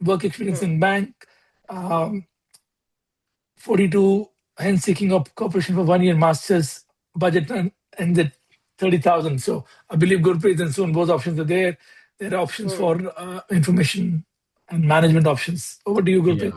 Work experience in bank. 42, hence seeking up cooperation for 1 year masters, budget and the 30,000. So I believe Gurpreet and Soon, both options are there. There are options for information and management options. Over to you, Gurpreet.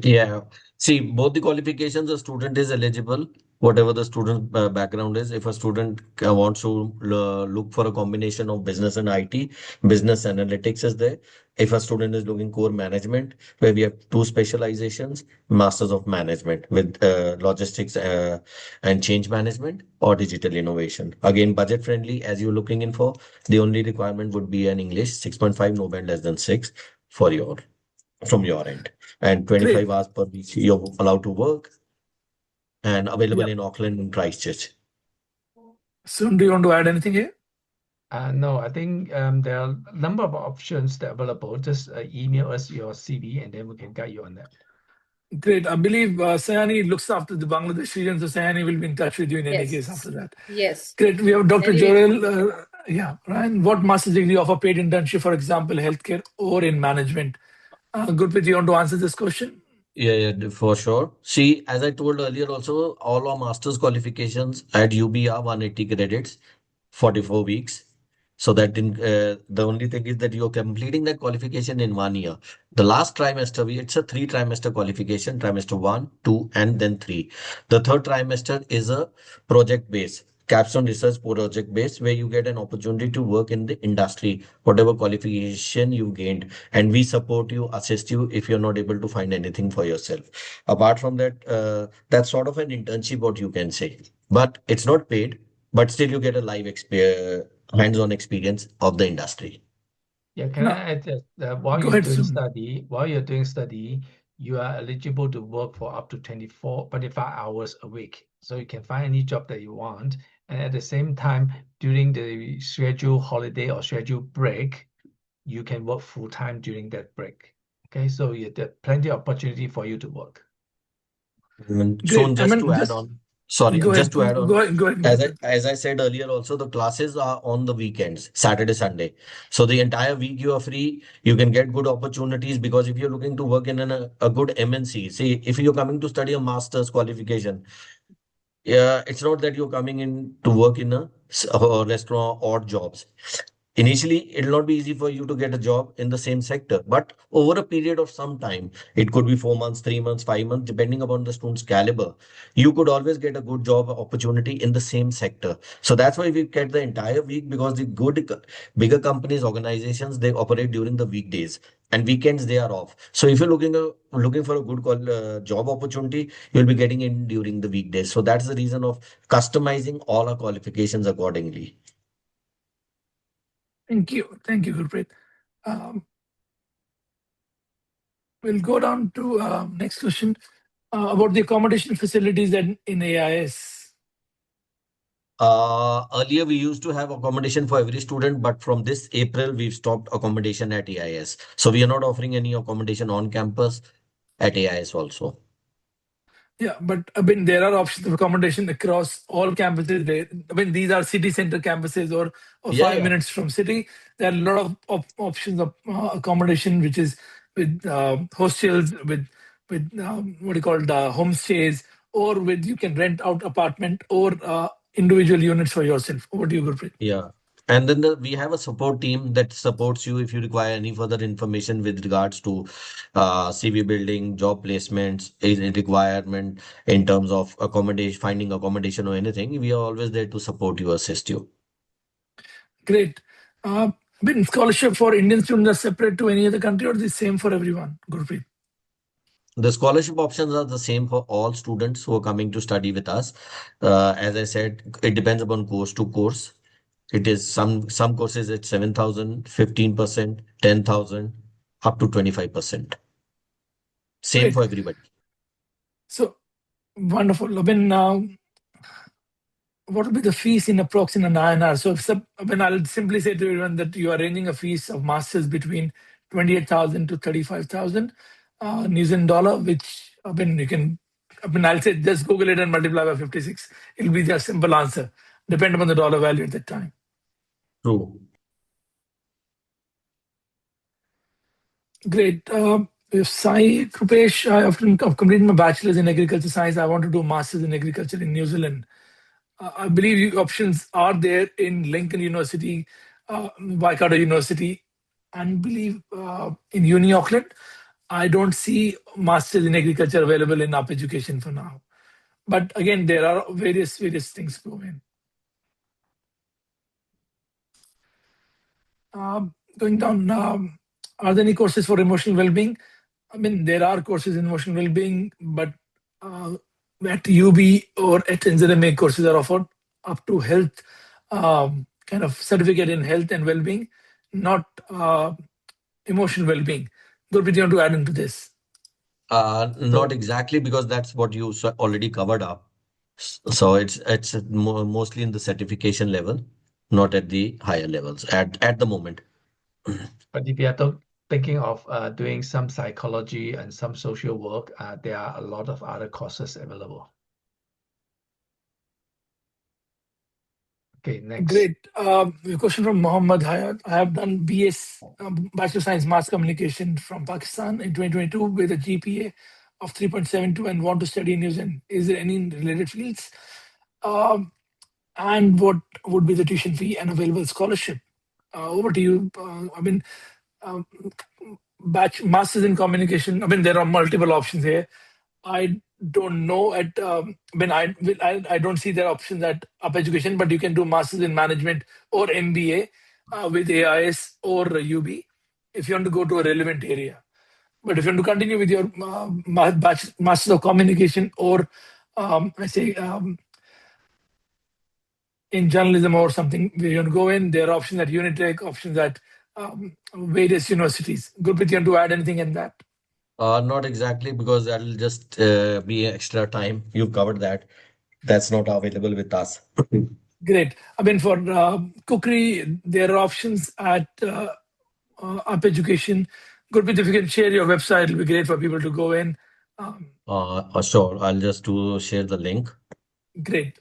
Yeah. See, both the qualifications, a student is eligible, whatever the student background is. If a student wants to look for a combination of business and IT, business analytics is there. If a student is looking core management, where we have two specializations, masters of management with logistics and change management or digital innovation. Again, budget friendly as you're looking in for. The only requirement would be an English 6.5, no band less than 6 for from your end, and 25 hours per week you're allowed to work, and available in Auckland and Christchurch. Soon, do you want to add anything here? No, I think there are a number of options that are available. Just email us your CV and then we can guide you on that. Great. I believe Sayani looks after the Bangladesh region, so Sayani will be in touch with you in any case after that. Yes. Great. We have Dr. Jorel. Ryan, what master's degree offer paid internship, for example, healthcare or in management? Gurpreet, you want to answer this question? Yeah, for sure. See, as I told earlier also, all our master's qualifications at Yoobee are 180 credits, 44 weeks. So that the only thing is that you're completing that qualification in 1 year. The last trimester, it's a 3 trimester qualification, trimester 1, 2, and then 3. The third trimester is a project based, capstone research project based, where you get an opportunity to work in the industry, whatever qualification you gained, and we support you, assist you if you're not able to find anything for yourself. Apart from that, that's sort of an internship, what you can say, but it's not paid, but still you get a live hands-on experience of the industry. Yeah, can I add that while you're doing study, you are eligible to work for up to 25 hours a week. So you can find any job that you want. And at the same time, during the scheduled holiday or scheduled break, you can work full-time during that break. Okay, so there's plenty of opportunity for you to work. So just to add on, sorry, just to add on, go ahead. As I said earlier, also the classes are on the weekends, Saturday, Sunday. So the entire week you are free. You can get good opportunities, because if you're looking to work in a good MNC, see, if you're coming to study a master's qualification, it's not that you're coming in to work in a restaurant or jobs. Initially, it'll not be easy for you to get a job in the same sector, but over a period of some time, it could be 4 months, 3 months, 5 months, depending upon the student's caliber, you could always get a good job opportunity in the same sector. So that's why we get the entire week, because the bigger companies, organizations, they operate during the weekdays, and weekends they are off. So if you're looking for a good job opportunity, you'll be getting in during the weekdays. So that's the reason of customizing all our qualifications accordingly. Thank you, Gurpreet. We'll go down to next question about the accommodation facilities in AIS. Earlier, we used to have accommodation for every student, but from this April, we've stopped accommodation at AIS. So we are not offering any accommodation on campus at AIS also. Yeah, but I mean, there are options of accommodation across all campuses. I mean, these are city center campuses or 5 minutes from city. There are a lot of options of accommodation, which is with hostels, with what you call homestays, or with you can rent out apartment or individual units for yourself. Over to you, Gurpreet. Yeah. And then we have a support team that supports you if you require any further information with regards to CV building, job placements, a requirement in terms of accommodation, finding accommodation or anything. We are always there to support you, assist you. Great. Been scholarship for Indian students are separate to any other country or the same for everyone, Gurpreet? The scholarship options are the same for all students who are coming to study with us. As I said, it depends upon course to course. It is some courses at 7,000, 15%, 10,000, up to 25%. Same Great. for everybody. So wonderful. What will be the fees in approximate INR? So I'll simply say to everyone that you are ranging a fees of masters between 28,000 to 35,000 New Zealand dollar, which you can. I'll say just Google it and multiply by 56. It'll be the simple answer, depending on the dollar value at that time. True. Great. Sai Krupesh, I often completed my bachelor's in agriculture science. I want to do masters in agriculture in New Zealand. I believe options are there in Lincoln University, Waikato University, and believe in Uni Auckland. I don't see masters in agriculture available in up education for now. But again, there are various things going. Going down, are there any courses for emotional well-being? There are courses in emotional well-being, but at Yoobee or at NZMA courses are offered up to health, kind of certificate in health and well-being, not emotional well-being. Gurpreet, you want to add into this? Not exactly, because that's what you already covered up. So it's mostly in the certification level, not at the higher levels at the moment. But if you are thinking of doing some psychology and some social work, there are a lot of other courses available. Okay, next. Great. A question from Mohammed Hayat. I have done BS, Bachelor of Science Mass Communication from Pakistan in 2022 with a GPA of 3.72 and want to study in New Zealand. Is there any related fields? And what would be the tuition fee and available scholarship? Over to you. Masters in Communication. There are multiple options here. I don't know I don't see their options at up education, but you can do masters in management or MBA with AIS or Yoobee if you want to go to a relevant area. But if you want to continue with your masters of communication or in journalism or something where you want to go in, there are options at Unitec, options at various universities. Gurpreet, you want to add anything in that? Not exactly, because that'll just be extra time. You covered that. That's not available with us. Great. For cookery, there are options at up education. Gurpreet, if you can share your website, it'll be great for people to go in. Sure. I'll just share the link. Great.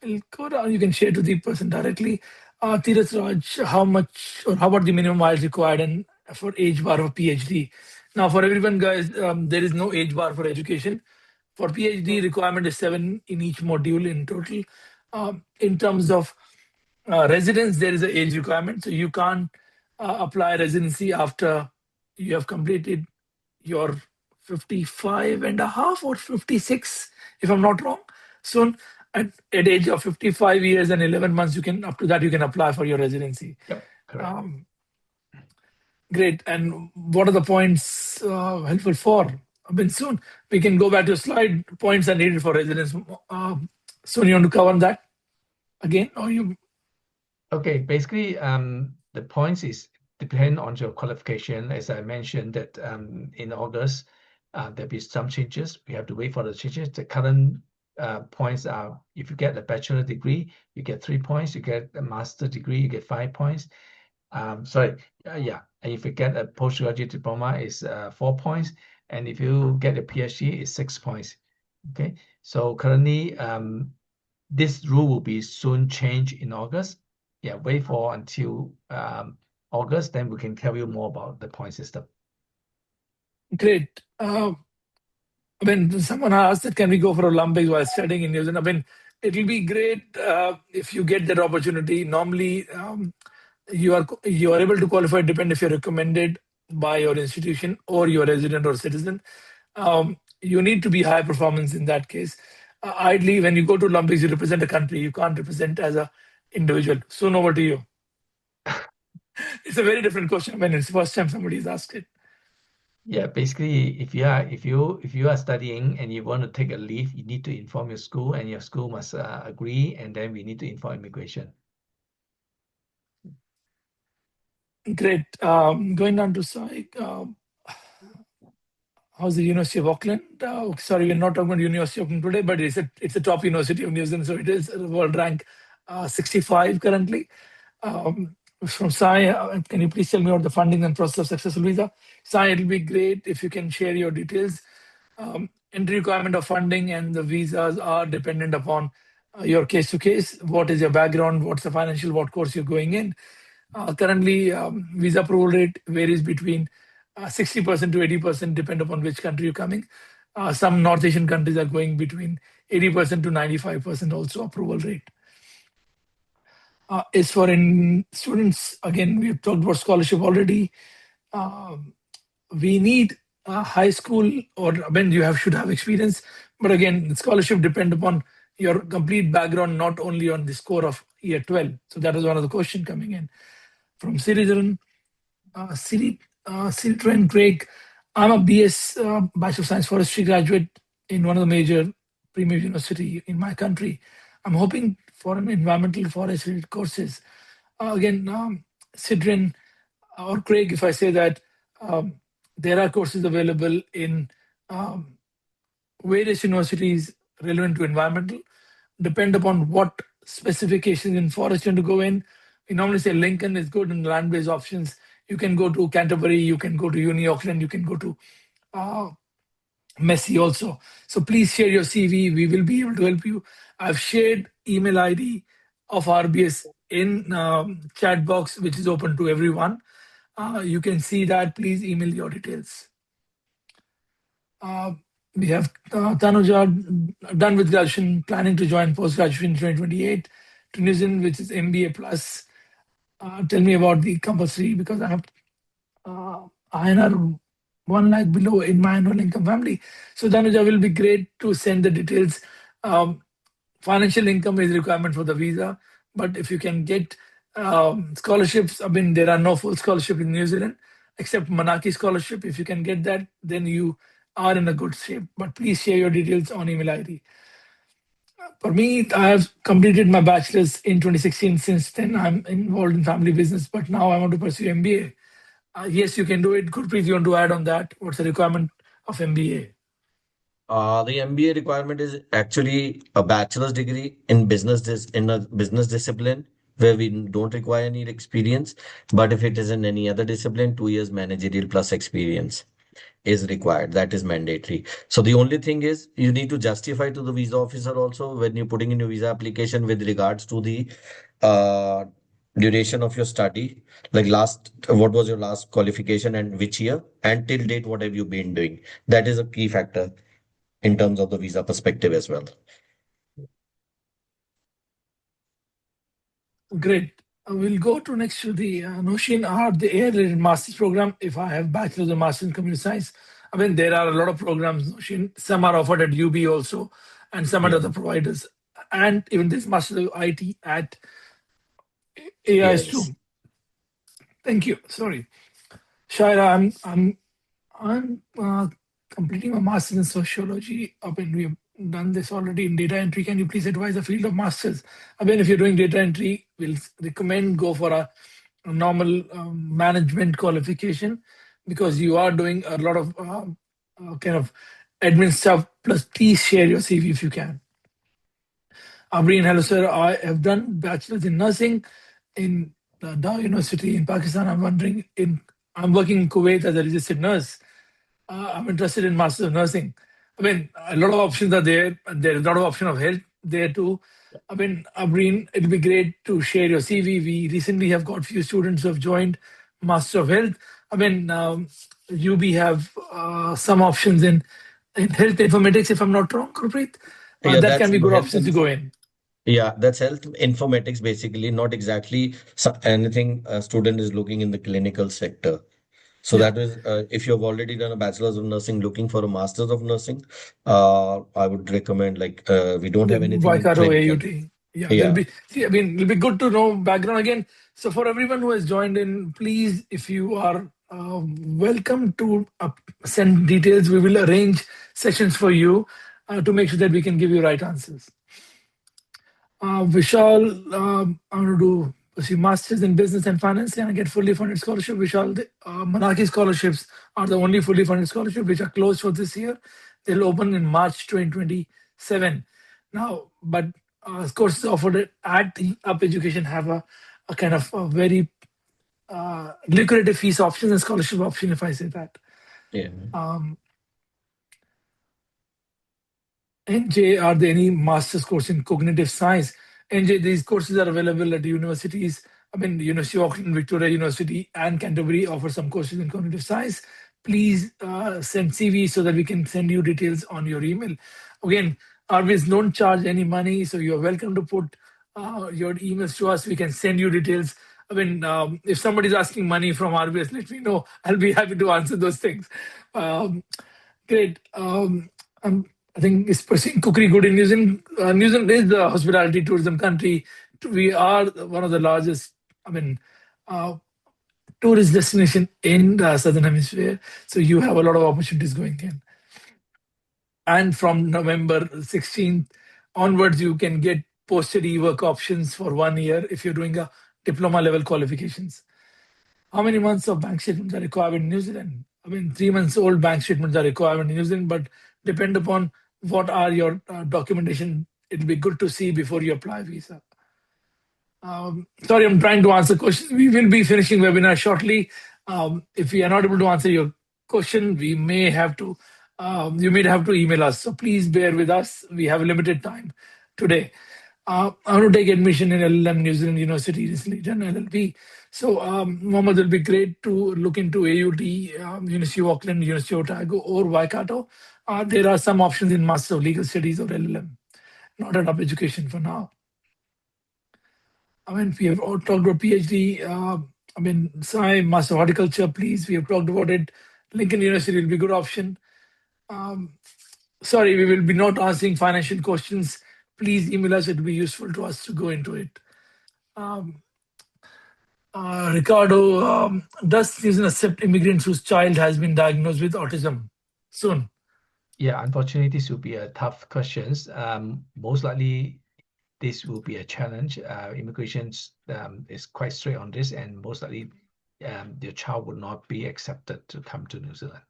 We'll go down. You can share to the person directly. Tiras Raj, how much or how about the minimum miles required and for age bar of PhD? Now, for everyone, guys, there is no age bar for education. For PhD, requirement is 7 in each module in total. In terms of residence, there is an age requirement. So you can't apply residency after you have completed your 55 and a half or 56, if I'm not wrong. Soon, at age of 55 years and 11 months, you can apply for your residency. Yep, correct. Great. And what are the points helpful for? Soon we can go back to slide. Points are needed for residence. Soon you want to cover that again, or you? Okay, basically, the points is depend on your qualification. As I mentioned that in August, there'll be some changes. We have to wait for the changes. The current points are, if you get a bachelor degree, you get 3 points. You get a master degree, you get 5 points. And if you get a postgraduate diploma, is 4 points. And if you get a PhD, it's 6 points. Okay, so currently, this rule will be soon changed in August. Yeah, wait for until August, then we can tell you more about the point system. Great. I mean, someone asked that can we go for Olympics while studying in New Zealand? I mean, it will be great if you get that opportunity. Normally, you are able to qualify depend if you're recommended by your institution or your resident or citizen. You need to be high performance in that case. Ideally, when you go to Olympics, you represent a country. You can't represent as a individual. Soon over to you. It's a very different question. I mean, it's the first time somebody's asked it. Yeah, basically, if you are studying and you want to take a leave, you need to inform your school, and your school must agree, and then we need to inform immigration. Great. Going on to Sai. How's the University of Auckland? Sorry, we're not talking about University of Auckland today, but it's a top university of New Zealand, so it is world rank 65 currently. From Sai, can you please tell me about the funding and process of successful visa? Sai, it'll be great if you can share your details. Entry requirement of funding and the visas are dependent upon your case to case. What is your background? What's the financial? What course you're going in? Currently, visa approval rate varies between 60% to 80%, depend upon which country you're coming. Some North Asian countries are going between 80% to 95% also approval rate. As for students, again, we've talked about scholarship already. We need high school, or when you should have experience. But again, scholarship depend upon your complete background, not only on the score of year 12. So that is one of the question coming in. From Citizen, Citron Craig, I'm a BS Bachelor of Science Forestry graduate in one of the major premier university in my country. I'm hoping for an environmental forestry courses. Again, Citron or Craig, if I say that, there are courses available in various universities relevant to environmental. Depend upon what specifications in forest you want to go in. We normally say Lincoln is good in land-based options. You can go to Canterbury, you can go to Uni Auckland, you can go to Messi also. So please share your CV. We will be able to help you. I've shared email ID of RBS in chat box, which is open to everyone. You can see that. Please email your details. We have Tanuja done with graduation, planning to join post-graduation in 2028 to New Zealand, which is MBA plus. Tell me about the compulsory, because I have INR 1 lakh below in my annual income family. So Tanuja, will be great to send the details. Financial income is a requirement for the visa, but if you can get scholarships, I mean, there are no full scholarship in New Zealand except Manaki scholarship. If you can get that, then you are in a good shape. But please share your details on email ID. For me, I have completed my bachelor's in 2016. Since then, I'm involved in family business, but now I want to pursue MBA. Yes, you can do it. Gurpreet, you want to add on that? What's the requirement of MBA? The MBA requirement is actually a bachelor's degree in in a business discipline where we don't require any experience. But if it is in any other discipline, 2 years managerial plus experience is required. That is mandatory. So the only thing is you need to justify to the visa officer also when you're putting in your visa application with regards to the duration of your study. Like what was your last qualification and which year, and till date, what have you been doing? That is a key factor in terms of the visa perspective as well. Great. We'll go to next to the Noshin the AI-related master's program. If I have bachelor's or master's in computer science, I mean, there are a lot of programs, Noshin. Some are offered at Yoobee also, and some at other providers. And even this master's of IT at AIS too. Yes. Thank you. Sorry. Shaira, I'm completing my master's in sociology. I mean, we've done this already in data entry. Can you please advise the field of masters? I mean, if you're doing data entry, we'll recommend go for a normal management qualification, because you are doing a lot of kind of admin stuff. Plus, please share your CV if you can. Abreen, hello sir. I have done bachelor's in nursing in Dow University in Pakistan. I'm working in Kuwait as a registered nurse. I'm interested in Master's of Nursing. I mean, a lot of options are there, and there's a lot of option of health there too. I mean, Abreen, it'll be great to share your CV. We recently have got few students who have joined Master of Health. I mean, Yoobee have some options in in health informatics, if I'm not wrong, Gurpreet. Yeah, That that's can be good health options to and go in. yeah, that's health informatics basically, not exactly anything a student is looking in the clinical sector. So Yeah. that is, if you've already done a bachelor's of nursing, looking for a master's of nursing, I would recommend we don't have anything in Waikato clinical. AUT. Yeah, there'll Yeah, be. See, I mean, it'll be good to know background again. So for everyone who has joined in, please, if you are welcome to send details. We will arrange sessions for you to make sure that we can give you right answers. Vishal, I'm going to do pursue masters in business and finance and I get fully funded scholarship. Vishal, the Manaki scholarships are the only fully funded scholarship which are closed for this year. They'll open in March 2027. Now, but courses offered at Up Education have a kind of a very lucrative fees option and scholarship option, if I say that. yeah. NJ, are there any master's course in cognitive science? NJ, these courses are available at universities. I mean, University of Auckland, Victoria University, and Canterbury offer some courses in cognitive science. Please send CV so that we can send you details on your email. Again, RBS don't charge any money, so you're welcome to put your emails to us. We can send you details. I mean, if somebody's asking money from RBS, let me know. I'll be happy to answer those things. Great. I think it's pursuing cookery good in New Zealand. New Zealand is the hospitality tourism country. We are one of the largest, tourist destination in the Southern Hemisphere. So you have a lot of opportunities going in. And from November 16th onwards, you can get post-study work options for 1 year if you're doing a diploma level qualifications. How many months of bank statements are required in New Zealand? I mean, 3 months old bank statements are required in New Zealand, but depend upon what are your documentation. It'll be good to see before you apply visa. Sorry, I'm trying to answer questions. We will be finishing webinar shortly. If we are not able to answer your question, we may have to, you may have to email us. So please bear with us. We have a limited time today. I want to take admission in LLM New Zealand University, recently done LLB. So, Mohammed, it'll be great to look into AUT, University of Auckland, University of Otago, or Waikato. There are some options in Master of Legal Studies or LLM, not at Up Education for now. I mean, we have all talked about PhD. Sai, Master of Horticulture, please. We have talked about it. Lincoln University will be a good option. Sorry, we will be not answering financial questions. Please email us. It will be useful to us to go into it. Ricardo, does New Zealand accept immigrants whose child has been diagnosed with autism soon? Yeah, unfortunately, this will be a tough questions. Most likely, this will be a challenge. Immigration is quite strict on this, and most likely, your child will not be accepted to come to New Zealand.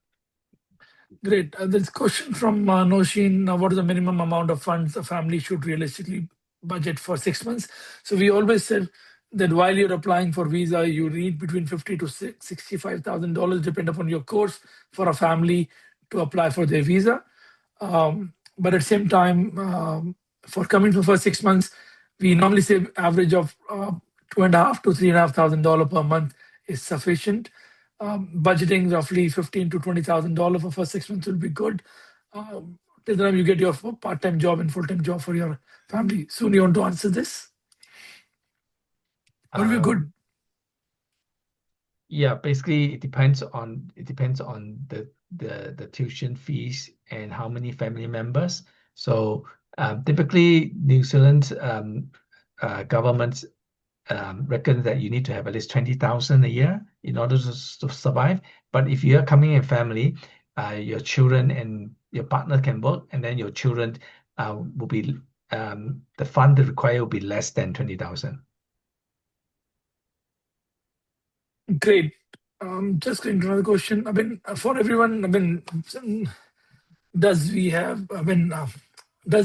Great. There's a question from Noshin. What is the minimum amount of funds a family should realistically budget for 6 months? So we always said that while you're applying for visa, you need between $50,000 to $65,000, depending upon your course, for a family to apply for their visa. But at the same time, for coming for first 6 months, we normally say average of $2,500 to $3,500 per month is sufficient. Budgeting roughly $15,000 to $20,000 for first 6 months will be good. Till the time you get your part-time job and full-time job for your family. Soon you want to answer this? Will be good. Yeah, basically it depends on the tuition fees and how many family members. So typically New Zealand government reckon that you need to have at least 20,000 a year in order to survive. But if you are coming in family, your children and your partner can work, and then your children will be the fund required will be less than 20,000. Great. Just going to another question. For everyone, does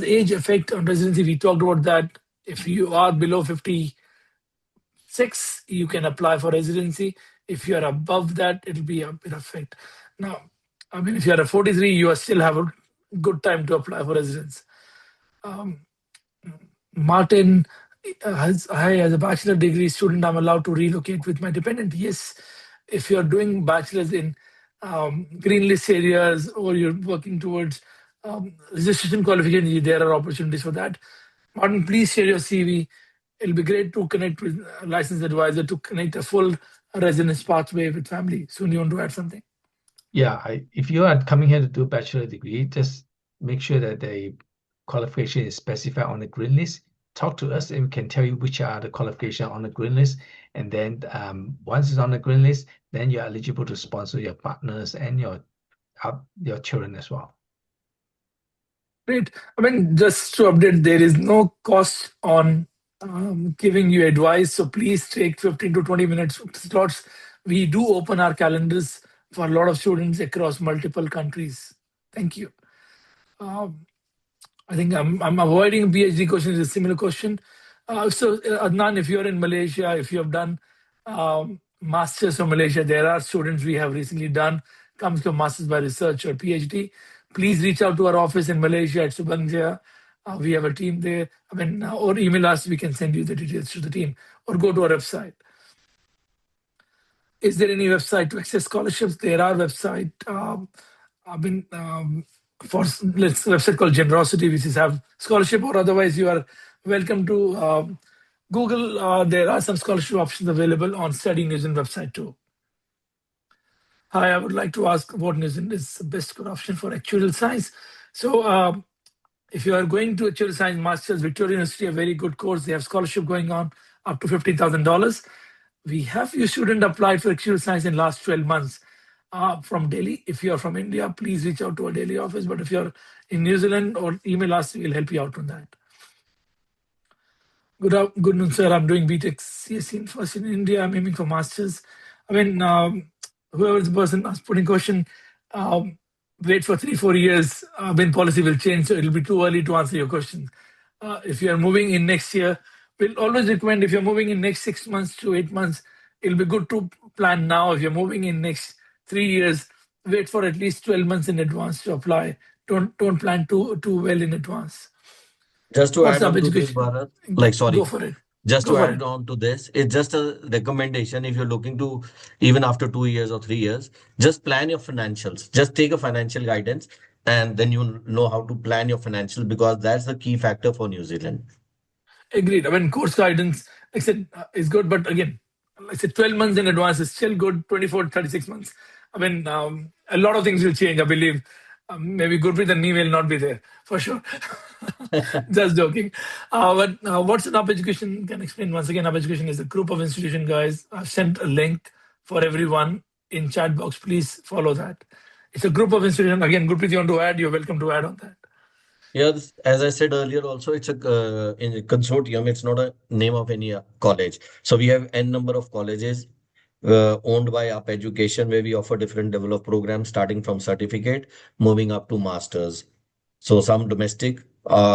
age affect on residency? We talked about that. If you are below 56, you can apply for residency. If you are above that, it'll be a bit effect. Now, if you are a 43, you still have a good time to apply for residence. Martin, as a bachelor degree student, I'm allowed to relocate with my dependent. Yes, if you're doing bachelor's in green list areas, or you're working towards registration qualification, there are opportunities for that. Martin, please share your CV. It'll be great to connect with a licensed advisor to connect a full residence pathway with family. Soon you want to add something? Yeah, if you are coming here to do a bachelor degree, just make sure that the qualification is specified on the green list. Talk to us and we can tell you which are the qualifications on the green list. And then once it's on the green list, then you're eligible to sponsor your partners and your children as well. Great. I mean, just to update, there is no cost on giving you advice. So please take 15 to 20 minutes slots. We do open our calendars for a lot of students across multiple countries. Thank you. I think I'm avoiding PhD questions, a similar question. So Adnan, if you're in Malaysia, if you have done masters from Malaysia, there are students we have recently done, comes to masters by research or PhD. Please reach out to our office in Malaysia at Subanjaya. We have a team there. I mean, or email us, we can send you the details to the team, or go to our website. Is there any website to access scholarships? There are website. For let's website called Generosity, which is have scholarship, or otherwise you are welcome to Google. There are some scholarship options available on Study New Zealand website too. Hi, I would like to ask what New Zealand is the best option for actuarial science. So if you are going to actuarial science masters, Victoria University, a very good course. They have scholarship going on up to $15,000. We have few students applied for actuarial science in last 12 months. From Delhi. If you are from India, please reach out to our Delhi office. But if you're in New Zealand, or email us, we'll help you out on that. Good afternoon, sir. I'm doing BTech CSC first in India. I'm aiming for masters. I mean, whoever is the person putting question, wait for 3-4 years. When policy will change, so it'll be too early to answer your question. If you are moving in next year, we'll always recommend if you're moving in next 6 months to 8 months, it'll be good to plan now. If you're moving in next 3 years, wait for at least 12 months in advance to apply. Don't plan too well in advance. Just to add on to this, Bharat, Go for it. Just to add on to this, it's just a recommendation. If you're looking to, even after 2 years or 3 years, just plan your financials. Just take a financial guidance, and then you know how to plan your financials, because that's the key factor for New Zealand. Agreed. I mean, course guidance, like I said, is good, but again, like I said, 12 months in advance is still good. 24 to 36 months. I mean, a lot of things will change, I believe. Maybe Gurpreet and me will not be there, for sure. Just joking. But what's an UP Education? Can explain once again. UP Education is a group of institution, guys. I've sent a link for everyone in chat box. Please follow that. It's a group of institution. Again, Gurpreet, you want to add? You're welcome to add on that. Yeah, as I said earlier, also it's in a consortium. It's not a name of any college. So we have n number of colleges owned by UP Education, where we offer different level of programs, starting from certificate, moving up to masters. So some domestic,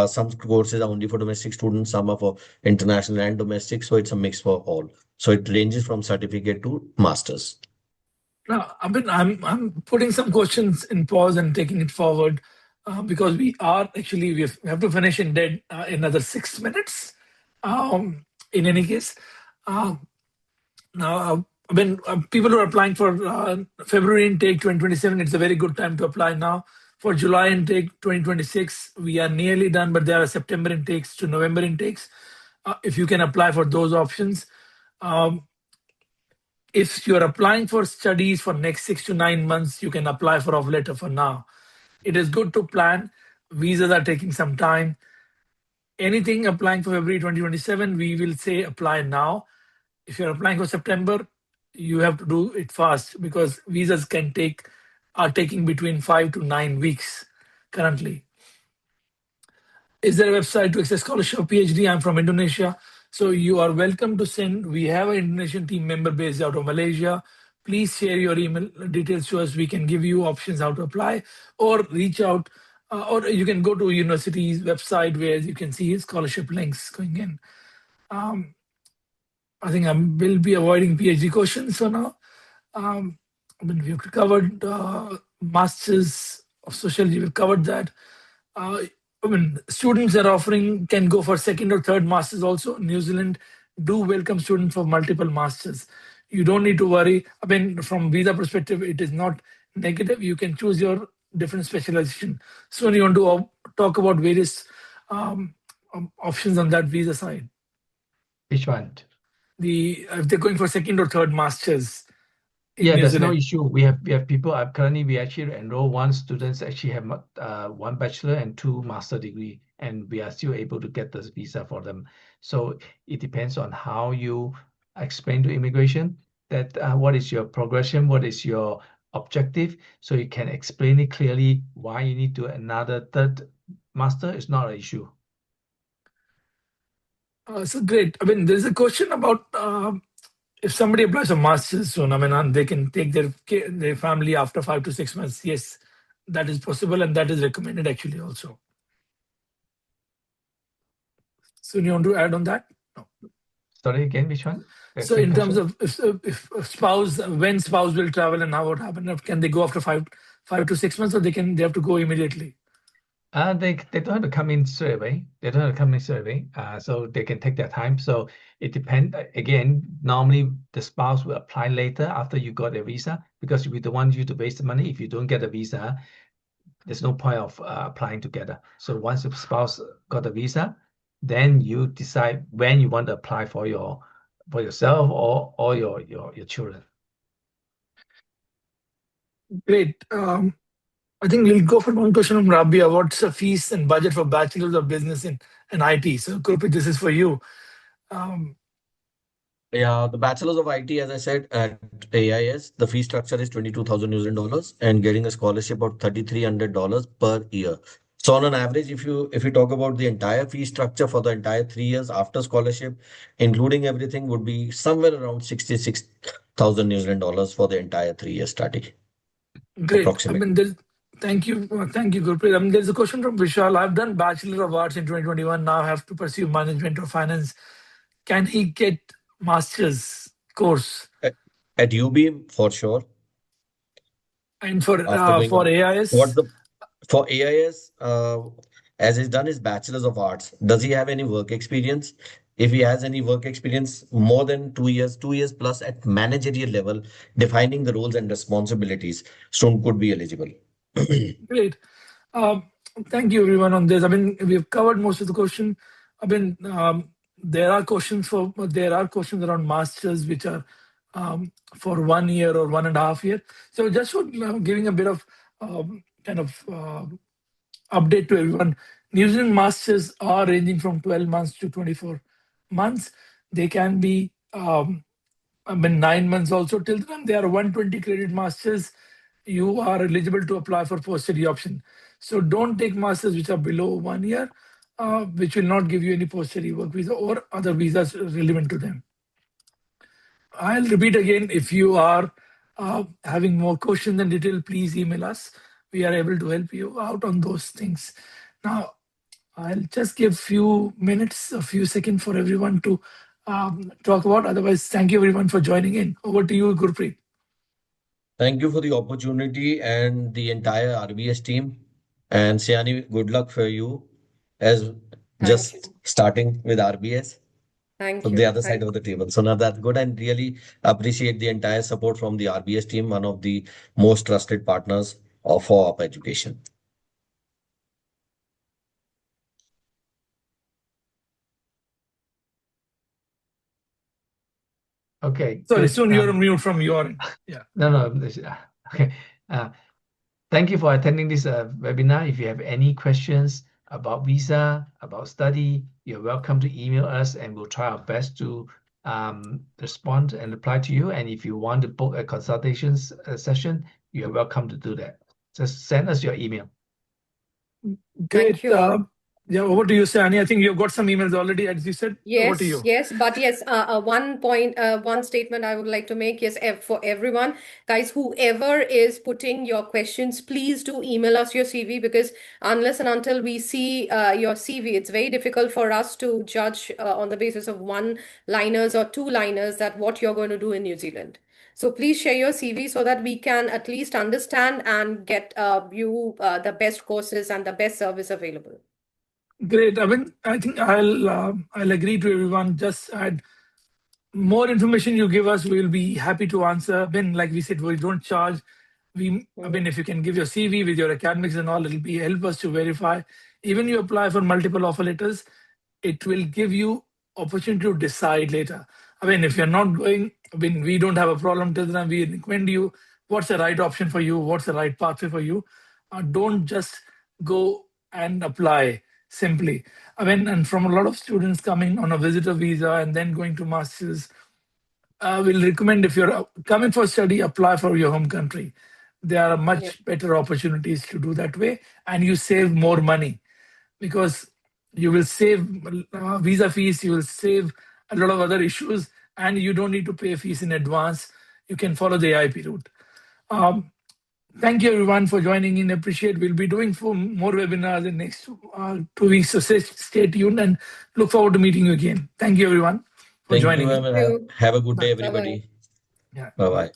some courses are only for domestic students, some are for international and domestic. So it's a mix for all. So it ranges from certificate to masters. Now, I'm putting some questions in pause and taking it forward because we have to finish in another 6 minutes. In any case, now when people who are applying for February intake 2027, it's a very good time to apply now. For July intake 2026, we are nearly done, but there are September intakes to November intakes. If you can apply for those options. If you're applying for studies for next 6 to 9 months, you can apply for offer letter for now. It is good to plan. Visas are taking some time. Anything applying for February 2027, we will say apply now. If you're applying for September, you have to do it fast because visas are taking between 5 to 9 weeks currently. Is there a website to access scholarship or PhD? I'm from Indonesia. So you are welcome to send. We have an Indonesian team member based out of Malaysia. Please share your email details to us. We can give you options how to apply, or reach out, or you can go to university's website where you can see scholarship links going in. I think I will be avoiding PhD questions for now. We have covered Masters of Sociology. We've covered that. Students that are offering can go for second or third masters also. New Zealand do welcome students for multiple masters. You don't need to worry. From visa perspective, it is not negative, you can choose your different specialization. So you want to talk about various options on that visa side. Which one? If they're going for second or third masters in Yeah, New there's no Zealand. issue. We have people. Currently, we actually enroll one students actually have one bachelor and two master degree, and we are still able to get this visa for them. So it depends on how you explain to immigration that what is your progression, what is your objective, so you can explain it clearly why you need to another third master is not an issue. So great. I mean, there's a question about if somebody applies for masters soon, I mean, and they can take their family after 5 to 6 months. Yes, that is possible, and that is recommended actually also. So you want to add on that? No. Sorry, again, which one? So in terms of if spouse, when spouse will travel and how it happen, can they go after 5 to 6 months, or they have to go immediately? They don't have to come in straight away. They don't have to come in straight away. So they can take their time. So it depends. Again, normally the spouse will apply later after you got a visa, because we don't want you to waste the money. If you don't get a visa, there's no point of applying together. So once the spouse got a visa, then you decide when you want to apply for yourself or your children. Great. I think we'll go for one question from Rabia. What's the fees and budget for bachelors of business in IT? So Gurpreet, this is for you. Yeah, the Bachelor's of IT, as I said, at AIS, the fee structure is 22,000 New Zealand dollars and getting a scholarship of $3,300 per year. So on an average, if you talk about the entire fee structure for the entire 3 years after scholarship, including everything, would be somewhere around 66,000 New Zealand dollars for the entire 3 year study. Great. Approximately. Thank you, Gurpreet. There's a question from Vishal. I've done Bachelor of Arts in 2021. Now I have to pursue management or finance. Can he get master's course? At Yoobee, for sure. And for After AIS? For AIS, as he's done his Bachelor's of Arts, does he have any work experience? If he has any work experience more than 2 years plus at managerial level, defining the roles and responsibilities, student could be eligible. Great. Thank you, everyone, on this. I mean, we've covered most of the question. I mean, there are questions around masters which are for 1 year or 1.5 year. So just for giving a bit of update to everyone, New Zealand masters are ranging from 12 months to 24 months. They can be 9 months also. Till then, they are 120 credit masters. You are eligible to apply for post-study option. So don't take masters which are below 1 year, which will not give you any post-study work visa or other visas relevant to them. I'll repeat again, if you are having more questions and detail, please email us. We are able to help you out on those things. Now, I'll just give few seconds for everyone to talk about. Otherwise, thank you everyone for joining in. Over to you, Gurpreet. Thank you for the opportunity and the entire RBS team. And Siani, good luck for you as just starting with RBS. Thank From you. the other side of the table. So now that's good, and really appreciate the entire support from the RBS team, one of the most trusted partners for UP education. Okay. Sorry, good. soon you're on mute from your end. Yeah. No. Okay. Thank you for attending this webinar. If you have any questions about visa, about study, you're welcome to email us, and we'll try our best to respond and reply to you. And if you want to book a consultations session, you're welcome to do that. Just send us your email. Great. Thank you. Yeah, over to you, Siani. I think you've got some emails already, as you said. Over to you. Yes, but yes, one statement I would like to make is for everyone, guys, whoever is putting your questions, please do email us your CV, because unless and until we see your CV, it's very difficult for us to judge on the basis of one-liners or two-liners that what you're going to do in New Zealand. So please share your CV so that we can at least understand and get you the best courses and the best service available. Great. I mean, I think I'll agree to everyone. Just add more information you give us, we will be happy to answer. When, like we said, we don't charge. I mean, if you can give your CV with your academics and all, it'll help us to verify. Even you apply for multiple offer letters, it will give you opportunity to decide later. I mean, if you're not going, I mean, we don't have a problem till then. We recommend you what's the right option for you, what's the right pathway for you. Don't just go and apply simply. I mean, and from a lot of students coming on a visitor visa and then going to masters, I will recommend if you're coming for study, apply for your home country. There are much better opportunities to do that way, and you save more money because you will save visa fees, you will save a lot of other issues, and you don't need to pay fees in advance. You can follow the AIP route. Thank you everyone for joining in. Appreciate. We'll be doing more webinars in next 2 weeks. So stay tuned and look forward to meeting you again. Thank you everyone for joining in. Have a good day, everybody. Yeah. Bye-bye.